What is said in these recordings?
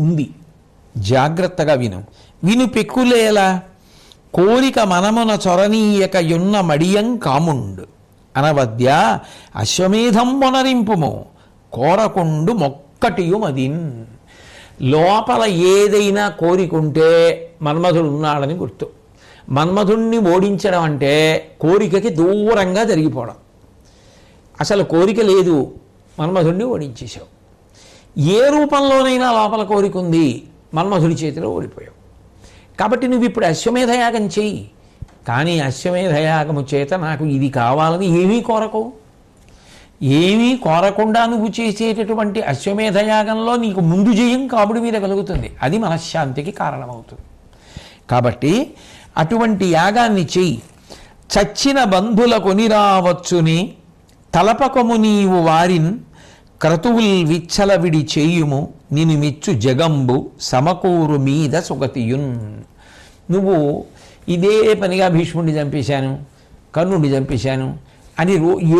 ఉంది. జాగ్రత్తగా విను. విను పెక్కులేలా కోరిక మనమున చొరనీయక యున్న మడియం కాముండు అనవద్య అశ్వమేధం మొనరింపుము కోరకుండు మొక్కటియు మదిన్. లోపల ఏదైనా కోరికుంటే మన్మధుడు ఉన్నాడని గుర్తు. మన్మధుణ్ణి ఓడించడం అంటే కోరికకి దూరంగా జరిగిపోవడం. అసలు కోరిక లేదు, మన్మధుణ్ణి ఓడించేశావు. ఏ రూపంలోనైనా లోపల కోరిక ఉంది, మన్మధుడి చేతిలో ఓడిపోయావు. కాబట్టి నువ్వు ఇప్పుడు అశ్వమేధయాగం చెయ్యి. కానీ అశ్వమేధయాగము చేత నాకు ఇది కావాలని ఏమీ కోరకవు. ఏమీ కోరకుండా నువ్వు చేసేటటువంటి అశ్వమేధయాగంలో నీకు ముందు జయం కాపుడి మీద కలుగుతుంది. అది మనశ్శాంతికి కారణమవుతుంది. కాబట్టి అటువంటి యాగాన్ని చెయ్యి. చచ్చిన బంధుల కొనిరావచ్చుని తలపకము నీవు వారిన్ క్రతువుల్ విచ్చలవిడి చేయుము నిన్ను మెచ్చు జగంబు సమకూరు మీద సుగతియున్. నువ్వు ఇదే పనిగా భీష్ముడిని చంపేశాను, కర్ణుడిని చంపేశాను అని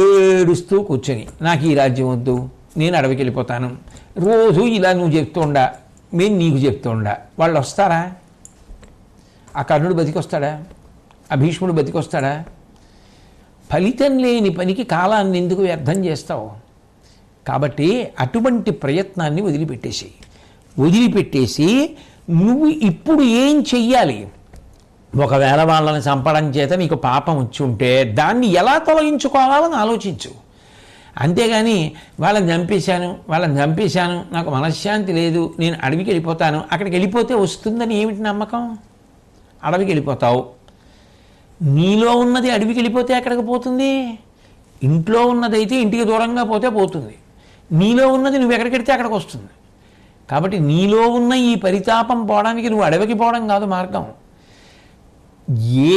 ఏడుస్తూ కూర్చొని నాకు ఈ రాజ్యం వద్దు, నేను అడవికి వెళ్ళిపోతాను, రోజు ఇలా నువ్వు చెప్తుండా, మేము నీకు చెప్తుండా, వాళ్ళు వస్తారా? ఆ కర్ణుడు బతికొస్తాడా? ఆ భీష్ముడు బతికొస్తాడా? ఫలితం లేని పనికి కాలాన్ని ఎందుకు వ్యర్థం చేస్తావు? కాబట్టి అటువంటి ప్రయత్నాన్ని వదిలిపెట్టేసి నువ్వు ఇప్పుడు ఏం చెయ్యాలి? ఒకవేళ వాళ్ళని చంపడం చేత నీకు పాపం వచ్చి ఉంటే దాన్ని ఎలా తొలగించుకోవాలని ఆలోచించు. అంతేగాని వాళ్ళని చంపేశాను, నాకు మనశ్శాంతి లేదు, నేను అడవికి వెళ్ళిపోతాను, అక్కడికి వెళ్ళిపోతే వస్తుందని ఏమిటి నమ్మకం? అడవికి వెళ్ళిపోతావు. నీలో ఉన్నది అడవికి వెళ్ళిపోతే ఎక్కడికి పోతుంది? ఇంట్లో ఉన్నదైతే ఇంటికి దూరంగా పోతే పోతుంది. నీలో ఉన్నది నువ్వు ఎక్కడికి వెడితే అక్కడికి వస్తుంది. కాబట్టి నీలో ఉన్న ఈ పరితాపం పోవడానికి నువ్వు అడవికి పోవడం కాదు మార్గం.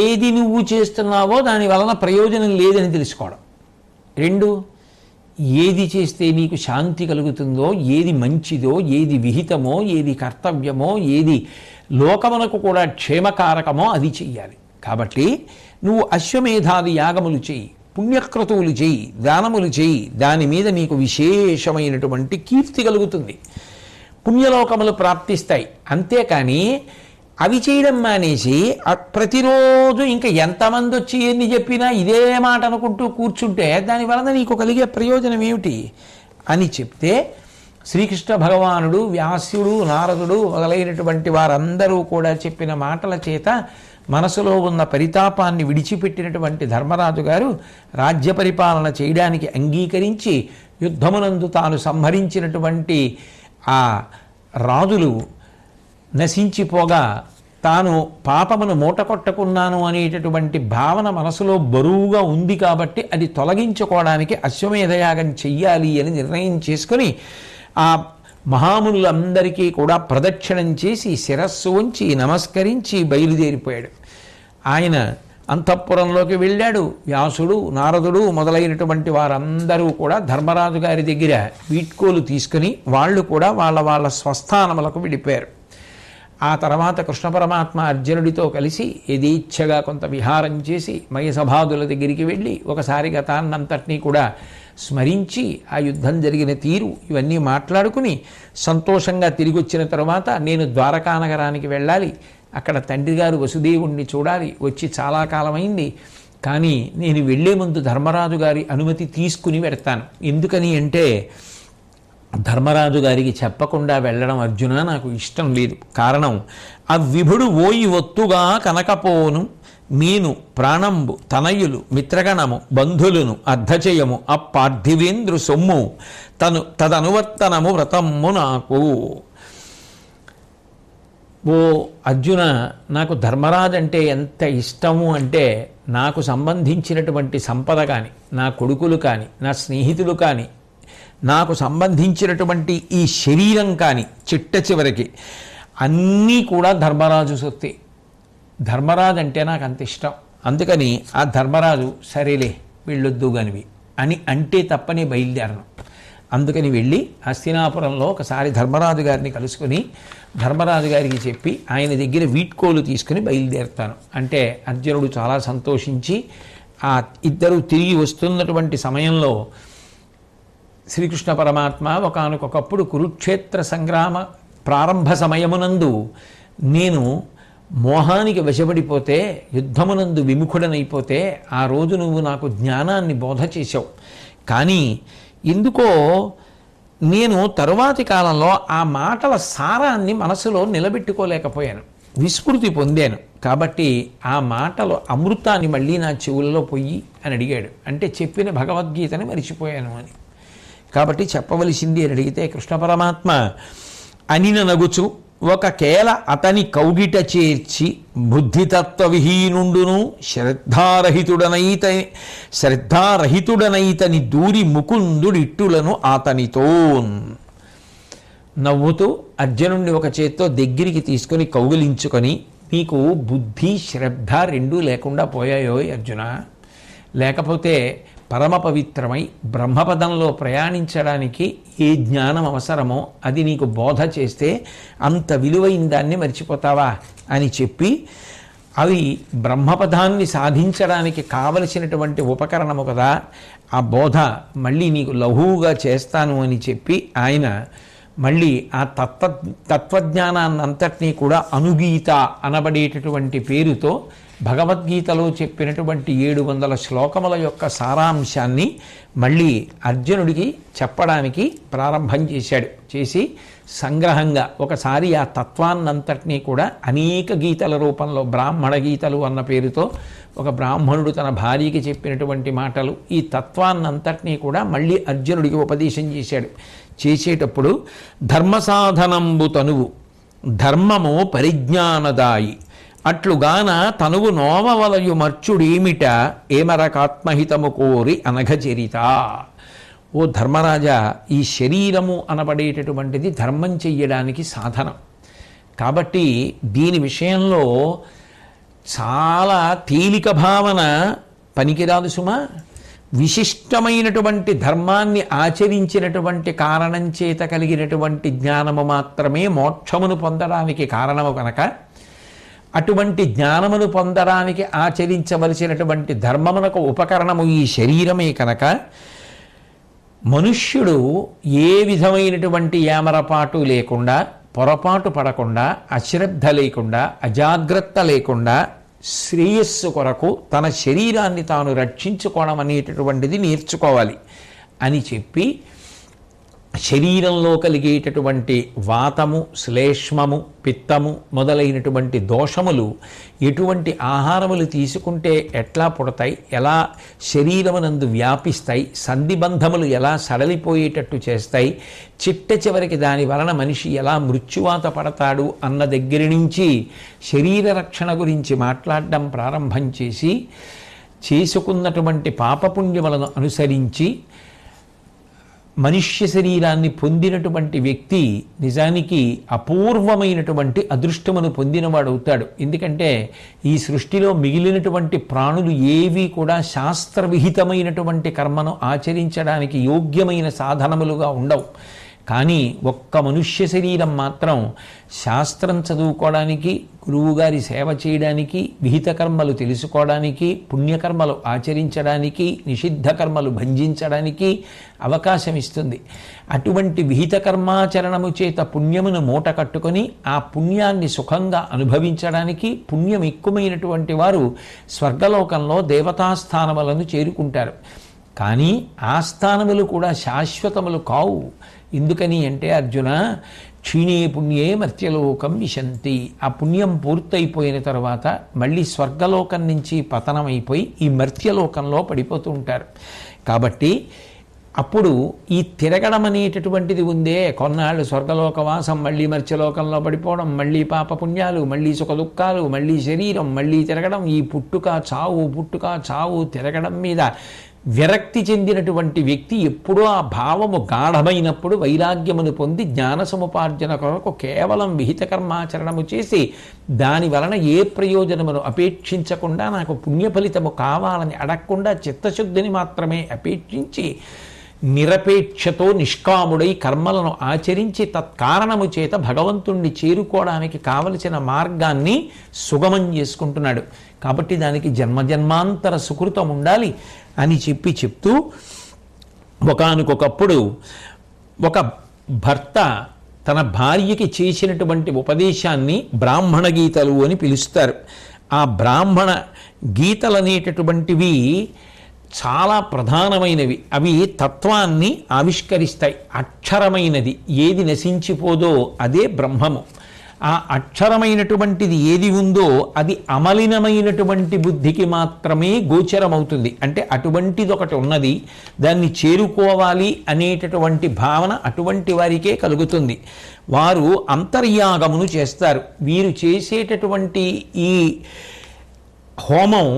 ఏది నువ్వు చేస్తున్నావో దాని వలన ప్రయోజనం లేదని తెలుసుకోవడం. 2, ఏది చేస్తే నీకు శాంతి కలుగుతుందో, ఏది మంచిదో, ఏది విహితమో, ఏది కర్తవ్యమో, ఏది లోకమునకు కూడా క్షేమకారకమో అది చెయ్యాలి. కాబట్టి నువ్వు అశ్వమేధాది యాగములు చెయ్యి, పుణ్యక్రతువులు చెయ్యి, దానములు చెయ్యి. దాని మీద నీకు విశేషమైనటువంటి కీర్తి కలుగుతుంది, పుణ్యలోకములు ప్రాప్తిస్తాయి. అంతేకాని అవి చేయడం మానేసి ప్రతిరోజు ఇంకా ఎంతమంది వచ్చి ఎన్ని చెప్పినా ఇదే మాట అనుకుంటూ కూర్చుంటే దాని వలన నీకు కలిగే ప్రయోజనం ఏమిటి అని చెప్తే, శ్రీకృష్ణ భగవానుడు, వ్యాసుడు, నారదుడు మొదలైనటువంటి వారందరూ కూడా చెప్పిన మాటల చేత మనసులో ఉన్న పరితాపాన్ని విడిచిపెట్టినటువంటి ధర్మరాజు గారు రాజ్య పరిపాలన చేయడానికి అంగీకరించి యుద్ధమునందు తాను సంహరించినటువంటి ఆ రాజులు నశించిపోగా తాను పాపమును మూటకొట్టుకున్నాను అనేటటువంటి భావన మనసులో బరువుగా ఉంది. కాబట్టి అది తొలగించుకోవడానికి అశ్వమేధయాగం చెయ్యాలి అని నిర్ణయం చేసుకొని ఆ మహామునులందరికీ కూడా ప్రదక్షిణం చేసి శిరస్సు ఉంచి నమస్కరించి బయలుదేరిపోయాడు. ఆయన అంతఃపురంలోకి వెళ్ళాడు. వ్యాసుడు, నారదుడు మొదలైనటువంటి వారందరూ కూడా ధర్మరాజు గారి దగ్గర వీడ్కోలు తీసుకుని వాళ్ళు కూడా వాళ్ళ స్వస్థానములకు వెళ్ళిపోయారు. ఆ తర్వాత కృష్ణ పరమాత్మ అర్జునుడితో కలిసి యథేచ్ఛగా కొంత విహారం చేసి మయసభాదుల దగ్గరికి వెళ్ళి ఒకసారి గతాన్నంతటినీ కూడా స్మరించి ఆ యుద్ధం జరిగిన తీరు ఇవన్నీ మాట్లాడుకుని సంతోషంగా తిరిగి వచ్చిన తర్వాత నేను ద్వారకా నగరానికి వెళ్ళాలి, అక్కడ తండ్రి గారు వసుదేవుణ్ణి చూడాలి, వచ్చి చాలా కాలమైంది, కానీ నేను వెళ్లే ముందు ధర్మరాజు గారి అనుమతి తీసుకుని వెడతాను. ఎందుకని అంటే ధర్మరాజు గారికి చెప్పకుండా వెళ్ళడం అర్జున నాకు ఇష్టం లేదు. కారణం, ఆ విభుడు ఓయి ఒత్తుగా కనకపోను మీను ప్రాణంబు తనయులు మిత్రగణము బంధులను అర్ధచయము అప్పార్థివేంద్రు సొమ్ము తదనువర్తనము వ్రతమ్ము నాకు. ఓ అర్జున, నాకు ధర్మరాజు అంటే ఎంత ఇష్టము అంటే నాకు సంబంధించినటువంటి సంపద కానీ, నా కొడుకులు కానీ, నా స్నేహితులు కానీ, నాకు సంబంధించినటువంటి ఈ శరీరం కానీ చిట్ట చివరికి అన్నీ కూడా ధర్మరాజు సొత్తే. ధర్మరాజు అంటే నాకు అంత ఇష్టం. అందుకని ఆ ధర్మరాజు సరేలే వెళ్ళొద్దు గనివి అని అంటే తప్పని బయలుదేరను. అందుకని వెళ్ళి హస్తినాపురంలో ఒకసారి ధర్మరాజు గారిని కలుసుకొని ధర్మరాజు గారికి చెప్పి ఆయన దగ్గర వీడ్కోలు తీసుకుని బయలుదేరుతాను అంటే అర్జునుడు చాలా సంతోషించి ఆ ఇద్దరు తిరిగి వస్తున్నటువంటి సమయంలో శ్రీకృష్ణ పరమాత్మ ఒకానొకప్పుడు కురుక్షేత్ర సంగ్రామ ప్రారంభ సమయమునందు నేను మోహానికి వశపడిపోతే, యుద్ధమునందు విముఖుడనైపోతే ఆ రోజు నువ్వు నాకు జ్ఞానాన్ని బోధ చేశావు. కానీ ఎందుకో నేను తరువాతి కాలంలో ఆ మాటల సారాన్ని మనసులో నిలబెట్టుకోలేకపోయాను, విస్మృతి పొందాను. కాబట్టి ఆ మాటలు అమృతాన్ని మళ్ళీ నా చెవులలో పొయ్యి అని అడిగాడు. అంటే చెప్పిన భగవద్గీతని మరిచిపోయాను అని. కాబట్టి చెప్పవలసింది అని అడిగితే కృష్ణ పరమాత్మ అనిన నగుచు ఒక కేల అతని కౌగిట చేర్చి బుద్ధితత్వ విహీనుండును శ్రద్ధారహితుడనైతని దూరి ముకుందుడిట్టులను అతనితో. నవ్వుతూ అర్జునుడిని ఒక చేత్తో దగ్గరికి తీసుకొని కౌగిలించుకొని, నీకు బుద్ధి శ్రద్ధ రెండూ లేకుండా పోయాయో అర్జున? లేకపోతే పరమ పవిత్రమై బ్రహ్మపదంలో ప్రయాణించడానికి ఏ జ్ఞానం అవసరమో అది నీకు బోధ చేస్తే అంత విలువైన దాన్ని మర్చిపోతావా అని చెప్పి, అవి బ్రహ్మపదాన్ని సాధించడానికి కావలసినటువంటి ఉపకరణము కదా, ఆ బోధ మళ్ళీ నీకు లఘువుగా చేస్తాను అని చెప్పి ఆయన మళ్ళీ ఆ తత్వజ్ఞానాన్నంతటినీ కూడా అనుగీత అనబడేటటువంటి పేరుతో భగవద్గీతలో చెప్పినటువంటి 700 శ్లోకముల యొక్క సారాంశాన్ని మళ్ళీ అర్జునుడికి చెప్పడానికి ప్రారంభం చేసి సంగ్రహంగా ఒకసారి ఆ తత్వాన్నంతటినీ కూడా అనేక గీతల రూపంలో, బ్రాహ్మణ గీతలు అన్న పేరుతో ఒక బ్రాహ్మణుడు తన భార్యకి చెప్పినటువంటి మాటలు, ఈ తత్వాన్నంతటినీ కూడా మళ్ళీ అర్జునుడికి ఉపదేశం చేశాడు. చేసేటప్పుడు ధర్మసాధనంబు తనువు ధర్మము పరిజ్ఞానదాయి అట్లుగాన తనువు నోమవలయు మర్చుడేమిట ఏమరకాత్మహితము కోరి అనఘచరిత. ఓ ధర్మరాజా, ఈ శరీరము అనబడేటటువంటిది ధర్మం చెయ్యడానికి సాధనం. కాబట్టి దీని విషయంలో చాలా తేలిక భావన పనికిరాదు సుమా. విశిష్టమైనటువంటి ధర్మాన్ని ఆచరించినటువంటి కారణం చేత కలిగినటువంటి జ్ఞానము మాత్రమే మోక్షమును పొందడానికి కారణము కనుక, అటువంటి జ్ఞానమును పొందడానికి ఆచరించవలసినటువంటి ధర్మమునకు ఉపకరణము ఈ శరీరమే కనుక, మనుష్యుడు ఏ విధమైనటువంటి ఏమరపాటు లేకుండా, పొరపాటు పడకుండా, అశ్రద్ధ లేకుండా, అజాగ్రత్త లేకుండా శ్రేయస్సు కొరకు తన శరీరాన్ని తాను రక్షించుకోవడం అనేటటువంటిది నేర్చుకోవాలి అని చెప్పి, శరీరంలో కలిగేటటువంటి వాతము, శ్లేష్మము, పిత్తము మొదలైనటువంటి దోషములు ఎటువంటి ఆహారములు తీసుకుంటే ఎట్లా పుడతాయి, ఎలా శరీరమునందు వ్యాపిస్తాయి, సంధిబంధములు ఎలా సడలిపోయేటట్టు చేస్తాయి, చిట్ట చివరికి దాని వలన మనిషి ఎలా మృత్యువాత పడతాడు అన్న దగ్గర నుంచి శరీర రక్షణ గురించి మాట్లాడడం ప్రారంభం చేసి, చేసుకున్నటువంటి పాపపుణ్యములను అనుసరించి మనుష్య శరీరాన్ని పొందినటువంటి వ్యక్తి నిజానికి అపూర్వమైనటువంటి అదృష్టమును పొందినవాడవుతాడు. ఎందుకంటే ఈ సృష్టిలో మిగిలినటువంటి ప్రాణులు ఏవి కూడా శాస్త్రవిహితమైనటువంటి కర్మను ఆచరించడానికి యోగ్యమైన సాధనములుగా ఉండవు. కానీ ఒక్క మనుష్య శరీరం మాత్రం శాస్త్రం చదువుకోవడానికి, గురువుగారి సేవ చేయడానికి, విహిత కర్మలు తెలుసుకోవడానికి, పుణ్యకర్మలు ఆచరించడానికి, నిషిద్ధ కర్మలు భంజించడానికి అవకాశం ఇస్తుంది. అటువంటి విహిత కర్మాచరణము చేత పుణ్యమును మూట కట్టుకొని ఆ పుణ్యాన్ని సుఖంగా అనుభవించడానికి పుణ్యం ఎక్కువైనటువంటి వారు స్వర్గలోకంలో దేవతాస్థానములను చేరుకుంటారు. కానీ ఆ స్థానములు కూడా శాశ్వతములు కావు. ఎందుకని అంటే అర్జున, క్షీణే పుణ్యే మర్త్యలోకం విశంతి. ఆ పుణ్యం పూర్తయిపోయిన తర్వాత మళ్ళీ స్వర్గలోకం నుంచి పతనమైపోయి ఈ మర్త్యలోకంలో పడిపోతూ ఉంటారు. కాబట్టి అప్పుడు ఈ తిరగడం అనేటటువంటిది ఉందే, కొన్నాళ్ళు స్వర్గలోకవాసం, మళ్ళీ మర్త్యలోకంలో పడిపోవడం, మళ్ళీ పాపపుణ్యాలు, మళ్ళీ సుఖ దుఃఖాలు, మళ్ళీ శరీరం, మళ్ళీ తిరగడం, ఈ పుట్టుక చావు తిరగడం మీద విరక్తి చెందినటువంటి వ్యక్తి ఎప్పుడూ ఆ భావము గాఢమైనప్పుడు వైరాగ్యమును పొంది జ్ఞాన సముపార్జన కొరకు కేవలం విహిత కర్మాచరణము చేసి దాని వలన ఏ ప్రయోజనమును అపేక్షించకుండా, నాకు పుణ్యఫలితము కావాలని అడగకుండా చిత్తశుద్ధిని మాత్రమే అపేక్షించి నిరపేక్షతో నిష్కాముడై కర్మలను ఆచరించి తత్కారణము చేత భగవంతుణ్ణి చేరుకోవడానికి కావలసిన మార్గాన్ని సుగమం చేసుకుంటున్నాడు. కాబట్టి దానికి జన్మజన్మాంతర సుకృతం ఉండాలి అని చెప్తూ ఒకానొకప్పుడు ఒక భర్త తన భార్యకి చేసినటువంటి ఉపదేశాన్ని బ్రాహ్మణ గీతలు అని పిలుస్తారు. ఆ బ్రాహ్మణ గీతలు అనేటటువంటివి చాలా ప్రధానమైనవి. అవి తత్వాన్ని ఆవిష్కరిస్తాయి. అక్షరమైనది ఏది నశించిపోదో అదే బ్రహ్మము. ఆ అక్షరమైనటువంటిది ఏది ఉందో అది అమలినమైనటువంటి బుద్ధికి మాత్రమే గోచరమవుతుంది. అంటే అటువంటిది ఒకటి ఉన్నది, దాన్ని చేరుకోవాలి అనేటటువంటి భావన అటువంటి వారికే కలుగుతుంది. వారు అంతర్యాగమును చేస్తారు. వీరు చేసేటటువంటి ఈ హోమం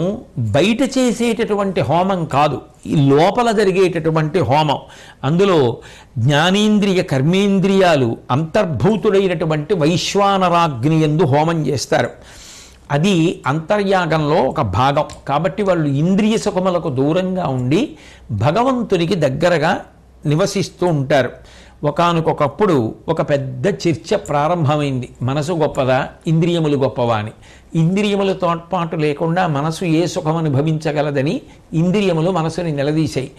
బయట చేసేటటువంటి హోమం కాదు, ఈ లోపల జరిగేటటువంటి హోమం. అందులో జ్ఞానేంద్రియ కర్మేంద్రియాలు అంతర్భూతుడైనటువంటి వైశ్వానరాగ్ని యందు హోమం చేస్తారు. అది అంతర్యాగంలో ఒక భాగం. కాబట్టి వాళ్ళు ఇంద్రియ సుఖములకు దూరంగా ఉండి భగవంతునికి దగ్గరగా నివసిస్తూ ఉంటారు. ఒకానొకప్పుడు ఒక పెద్ద చర్చ ప్రారంభమైంది. మనసు గొప్పదా, ఇంద్రియములు గొప్పవా అని. ఇంద్రియముల తోడ్పాటు లేకుండా మనసు ఏ సుఖం అనుభవించగలదని ఇంద్రియములు మనసుని నిలదీశాయి.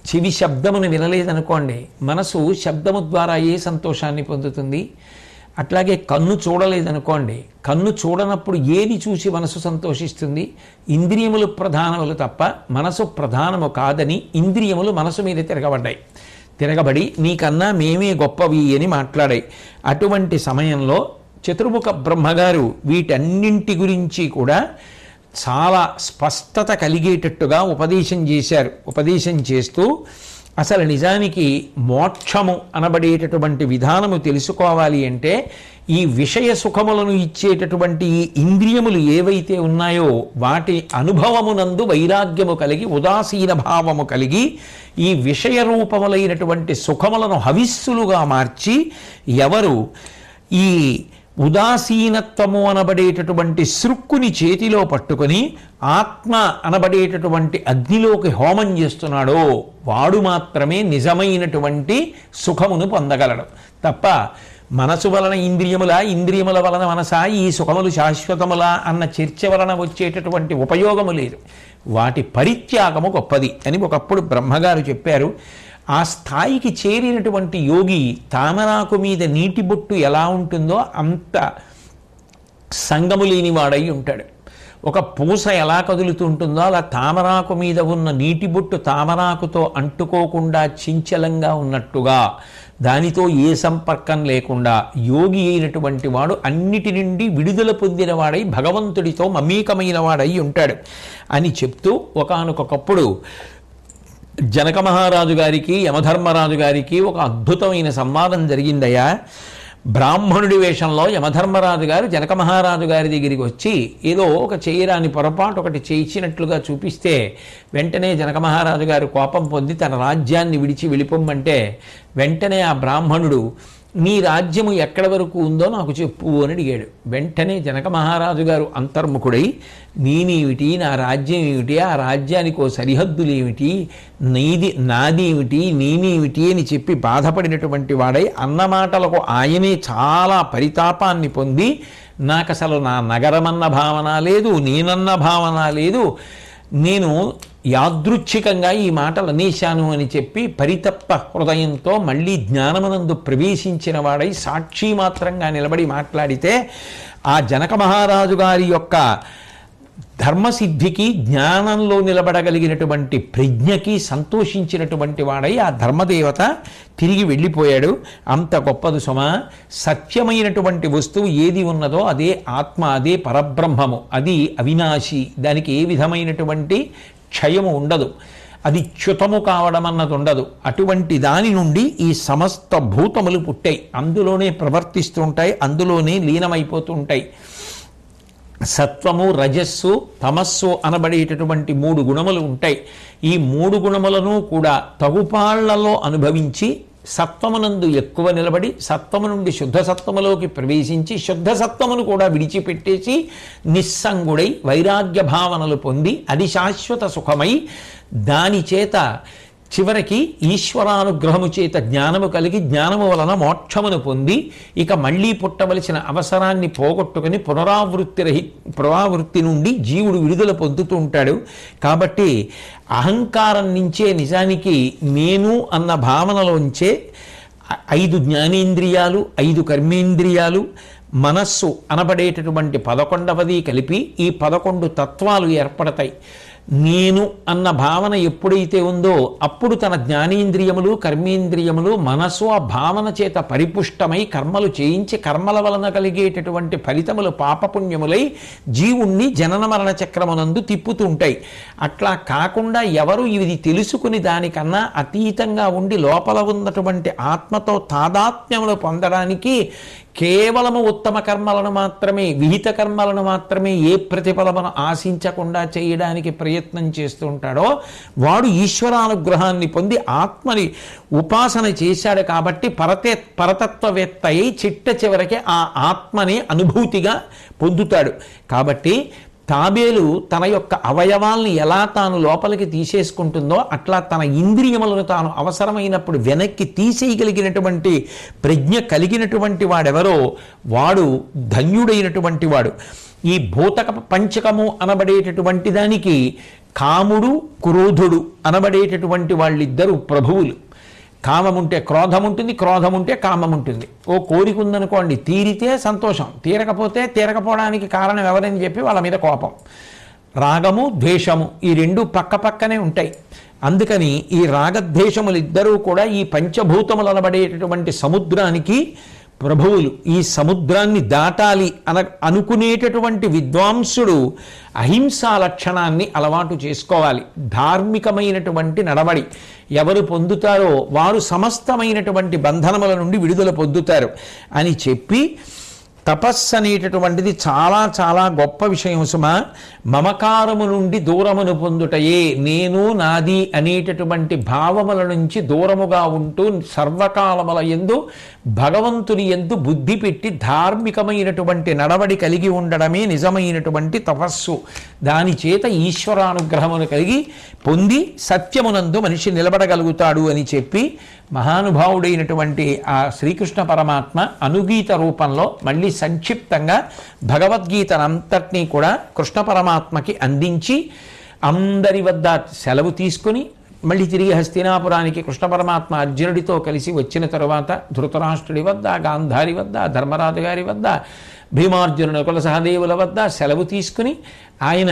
చెవి శబ్దమును వినలేదనుకోండి, మనసు శబ్దము ద్వారా ఏ సంతోషాన్ని పొందుతుంది? అట్లాగే కన్ను చూడలేదనుకోండి, కన్ను చూడనప్పుడు ఏది చూసి మనసు సంతోషిస్తుంది? ఇంద్రియములు ప్రధానములు తప్ప మనసు ప్రధానము కాదని ఇంద్రియములు మనసు మీద తిరగబడి నీకన్నా మేమే గొప్పవి అని మాట్లాడాయి. అటువంటి సమయంలో చతుర్ముఖ బ్రహ్మగారు వీటన్నింటి గురించి కూడా చాలా స్పష్టత కలిగేటట్టుగా ఉపదేశం చేశారు. ఉపదేశం చేస్తూ అసలు నిజానికి మోక్షము అనబడేటటువంటి విధానము తెలుసుకోవాలి అంటే ఈ విషయ సుఖములను ఇచ్చేటటువంటి ఈ ఇంద్రియములు ఏవైతే ఉన్నాయో వాటి అనుభవమునందు వైరాగ్యము కలిగి ఉదాసీన భావము కలిగి ఈ విషయ రూపములైనటువంటి సుఖములను హవిస్సులుగా మార్చి ఎవరు ఈ ఉదాసీనత్వము అనబడేటటువంటి సృక్కుని చేతిలో పట్టుకొని ఆత్మ అనబడేటటువంటి అగ్నిలోకి హోమం చేస్తున్నాడో వాడు మాత్రమే నిజమైనటువంటి సుఖమును పొందగలడు. తప్ప మనసు వలన ఇంద్రియములా, ఇంద్రియముల వలన మనసా, ఈ సుఖములు శాశ్వతములా అన్న చర్చ వలన వచ్చేటటువంటి ఉపయోగము లేదు. వాటి పరిత్యాగము గొప్పది అని ఒకప్పుడు బ్రహ్మగారు చెప్పారు. ఆ స్థాయికి చేరినటువంటి యోగి తామరాకు మీద నీటి బొట్టు ఎలా ఉంటుందో అంత సంగము లేనివాడై ఉంటాడు. ఒక పూస ఎలా కదులుతుంటుందో అలా తామరాకు మీద ఉన్న నీటి బొట్టు తామరాకుతో అంటుకోకుండా చించలంగా ఉన్నట్టుగా, దానితో ఏ సంపర్కం లేకుండా యోగి అయినటువంటి వాడు అన్నిటి నుండి విడుదల పొందిన వాడై భగవంతుడితో మమేకమైన వాడై ఉంటాడు అని చెప్తూ ఒకానొకప్పుడు జనక మహారాజు గారికి యమధర్మరాజు గారికి ఒక అద్భుతమైన సంవాదం జరిగిందయ్యా. బ్రాహ్మణుడి వేషంలో యమధర్మరాజు గారు జనక మహారాజు గారి దగ్గరికి వచ్చి ఏదో ఒక చేయరాని పొరపాటు ఒకటి చేయించినట్లుగా చూపిస్తే వెంటనే జనక మహారాజు గారు కోపం పొంది తన రాజ్యాన్ని విడిచి వెళ్ళిపోమ్మంటే వెంటనే ఆ బ్రాహ్మణుడు నీ రాజ్యము ఎక్కడి వరకు ఉందో నాకు చెప్పు అని అడిగాడు. వెంటనే జనక మహారాజు గారు అంతర్ముఖుడై నేనేమిటి, నా రాజ్యం ఏమిటి, ఆ రాజ్యానికి ఓ సరిహద్దులు ఏమిటి, నాదేమిటి, నేనేమిటి అని చెప్పి బాధపడినటువంటి వాడై అన్నమాటలకు ఆయనే చాలా పరితాపాన్ని పొంది నాకు అసలు నా నగరమన్న భావన లేదు, నేనన్న భావన లేదు, నేను యాదృచ్ఛికంగా ఈ మాటలు అనేశాను అని చెప్పి పరితప్త హృదయంతో మళ్ళీ జ్ఞానమునందు ప్రవేశించిన వాడై సాక్షి మాత్రంగా నిలబడి మాట్లాడితే ఆ జనక మహారాజు గారి యొక్క ధర్మసిద్ధికి, జ్ఞానంలో నిలబడగలిగినటువంటి ప్రజ్ఞకి సంతోషించినటువంటి వాడై ఆ ధర్మదేవత తిరిగి వెళ్ళిపోయాడు. అంత గొప్పది సుమా. సత్యమైనటువంటి వస్తువు ఏది ఉన్నదో అదే ఆత్మ, అదే పరబ్రహ్మము, అది అవినాశి, దానికి ఏ విధమైనటువంటి క్షయము ఉండదు, అది చ్యుతము కావడం అన్నది ఉండదు. అటువంటి దాని నుండి ఈ సమస్త భూతములు పుట్టాయి, అందులోనే ప్రవర్తిస్తుంటాయి, అందులోనే లీనమైపోతుంటాయి. సత్వము, రజస్సు, తమస్సు అనబడేటటువంటి 3 గుణములు ఉంటాయి. ఈ 3 గుణములను కూడా తగుపాళ్లలో అనుభవించి సత్వమునందు ఎక్కువ నిలబడి సత్వము నుండి శుద్ధ సత్వములోకి ప్రవేశించి శుద్ధ సత్వమును కూడా విడిచిపెట్టేసి నిస్సంగుడై వైరాగ్య భావనలు పొంది అది శాశ్వత సుఖమై దాని చేత చివరికి ఈశ్వరానుగ్రహము చేత జ్ఞానము కలిగి జ్ఞానము వలన మోక్షమును పొంది ఇక మళ్ళీ పుట్టవలసిన అవసరాన్ని పోగొట్టుకుని పునరావృత్తి నుండి జీవుడు విడుదల పొందుతూ ఉంటాడు. కాబట్టి అహంకారం నుంచే నిజానికి నేను అన్న భావనలోంచే 5 జ్ఞానేంద్రియాలు, 5 కర్మేంద్రియాలు, మనస్సు అనబడేటటువంటి 11వది కలిపి ఈ 11 తత్వాలు ఏర్పడతాయి. నేను అన్న భావన ఎప్పుడైతే ఉందో అప్పుడు తన జ్ఞానేంద్రియములు, కర్మేంద్రియములు, మనసు ఆ భావన చేత పరిపుష్టమై కర్మలు చేయించి కర్మల వలన కలిగేటటువంటి ఫలితములు పాపపుణ్యములై జీవుణ్ణి జనన మరణ చక్రమునందు తిప్పుతుంటాయి. అట్లా కాకుండా ఎవరు ఇది తెలుసుకుని దానికన్నా అతీతంగా ఉండి లోపల ఉన్నటువంటి ఆత్మతో తాదాత్మ్యములు పొందడానికి కేవలము ఉత్తమ కర్మలను మాత్రమే, విహిత కర్మలను మాత్రమే ఏ ప్రతిఫలమును ఆశించకుండా చేయడానికి ప్రయత్నం చేస్తూ ఉంటాడో వాడు ఈశ్వరానుగ్రహాన్ని పొంది ఆత్మని ఉపాసన చేశాడు కాబట్టి పరతత్వవేత్త అయి చిట్ట చివరికి ఆ ఆత్మని అనుభూతిగా పొందుతాడు. కాబట్టి తాబేలు తన యొక్క అవయవాల్ని ఎలా తాను లోపలికి తీసేసుకుంటుందో అట్లా తన ఇంద్రియములను తాను అవసరమైనప్పుడు వెనక్కి తీసేయగలిగినటువంటి ప్రజ్ఞ కలిగినటువంటి వాడెవరో వాడు ధన్యుడైనటువంటి వాడు. ఈ భూతక పంచకము అనబడేటటువంటి దానికి కాముడు, క్రోధుడు అనబడేటటువంటి వాళ్ళిద్దరూ ప్రభువులు. కామం ఉంటే క్రోధం ఉంటుంది, క్రోధం ఉంటే కామం ఉంటుంది. ఓ కోరిక ఉందనుకోండి, తీరితే సంతోషం, తీరకపోతే తీరకపోవడానికి కారణం ఎవరని చెప్పి వాళ్ళ మీద కోపం. రాగము, ద్వేషము ఈ రెండు పక్క పక్కనే ఉంటాయి. అందుకని ఈ రాగద్వేషములు ఇద్దరూ కూడా ఈ పంచభూతములు అనబడేటటువంటి సముద్రానికి ప్రభువులు. ఈ సముద్రాన్ని దాటాలి అనుకునేటటువంటి విద్వాంసుడు అహింసా లక్షణాన్ని అలవాటు చేసుకోవాలి. ధార్మికమైనటువంటి నడవడి ఎవరు పొందుతారో వారు సమస్తమైనటువంటి బంధనముల నుండి విడుదల పొందుతారు అని చెప్పి, తపస్సు అనేటటువంటిది చాలా చాలా గొప్ప విషయం సుమా. మమకారము నుండి దూరమును పొందుటయే, నేను నాది అనేటటువంటి భావముల నుంచి దూరముగా ఉంటూ సర్వకాలముల యందు భగవంతుని యందు బుద్ధి పెట్టి ధార్మికమైనటువంటి నడవడి కలిగి ఉండడమే నిజమైనటువంటి తపస్సు. దాని చేత ఈశ్వరానుగ్రహమును కలిగి పొంది సత్యమునందు మనిషి నిలబడగలుగుతాడు అని చెప్పి మహానుభావుడైనటువంటి ఆ శ్రీకృష్ణ పరమాత్మ అనుగీత రూపంలో మళ్ళీ సంక్షిప్తంగా భగవద్గీతనంతటినీ కూడా కృష్ణ పరమాత్మకి అందించి అందరి వద్ద సెలవు తీసుకుని మళ్ళీ తిరిగి హస్తినాపురానికి కృష్ణ పరమాత్మ అర్జునుడితో కలిసి వచ్చిన తరువాత ధృతరాష్ట్రుడి వద్ద, గాంధారి వద్ద, ధర్మరాజు గారి వద్ద, భీమార్జునుడు కుల సహదేవుల వద్ద సెలవు తీసుకుని ఆయన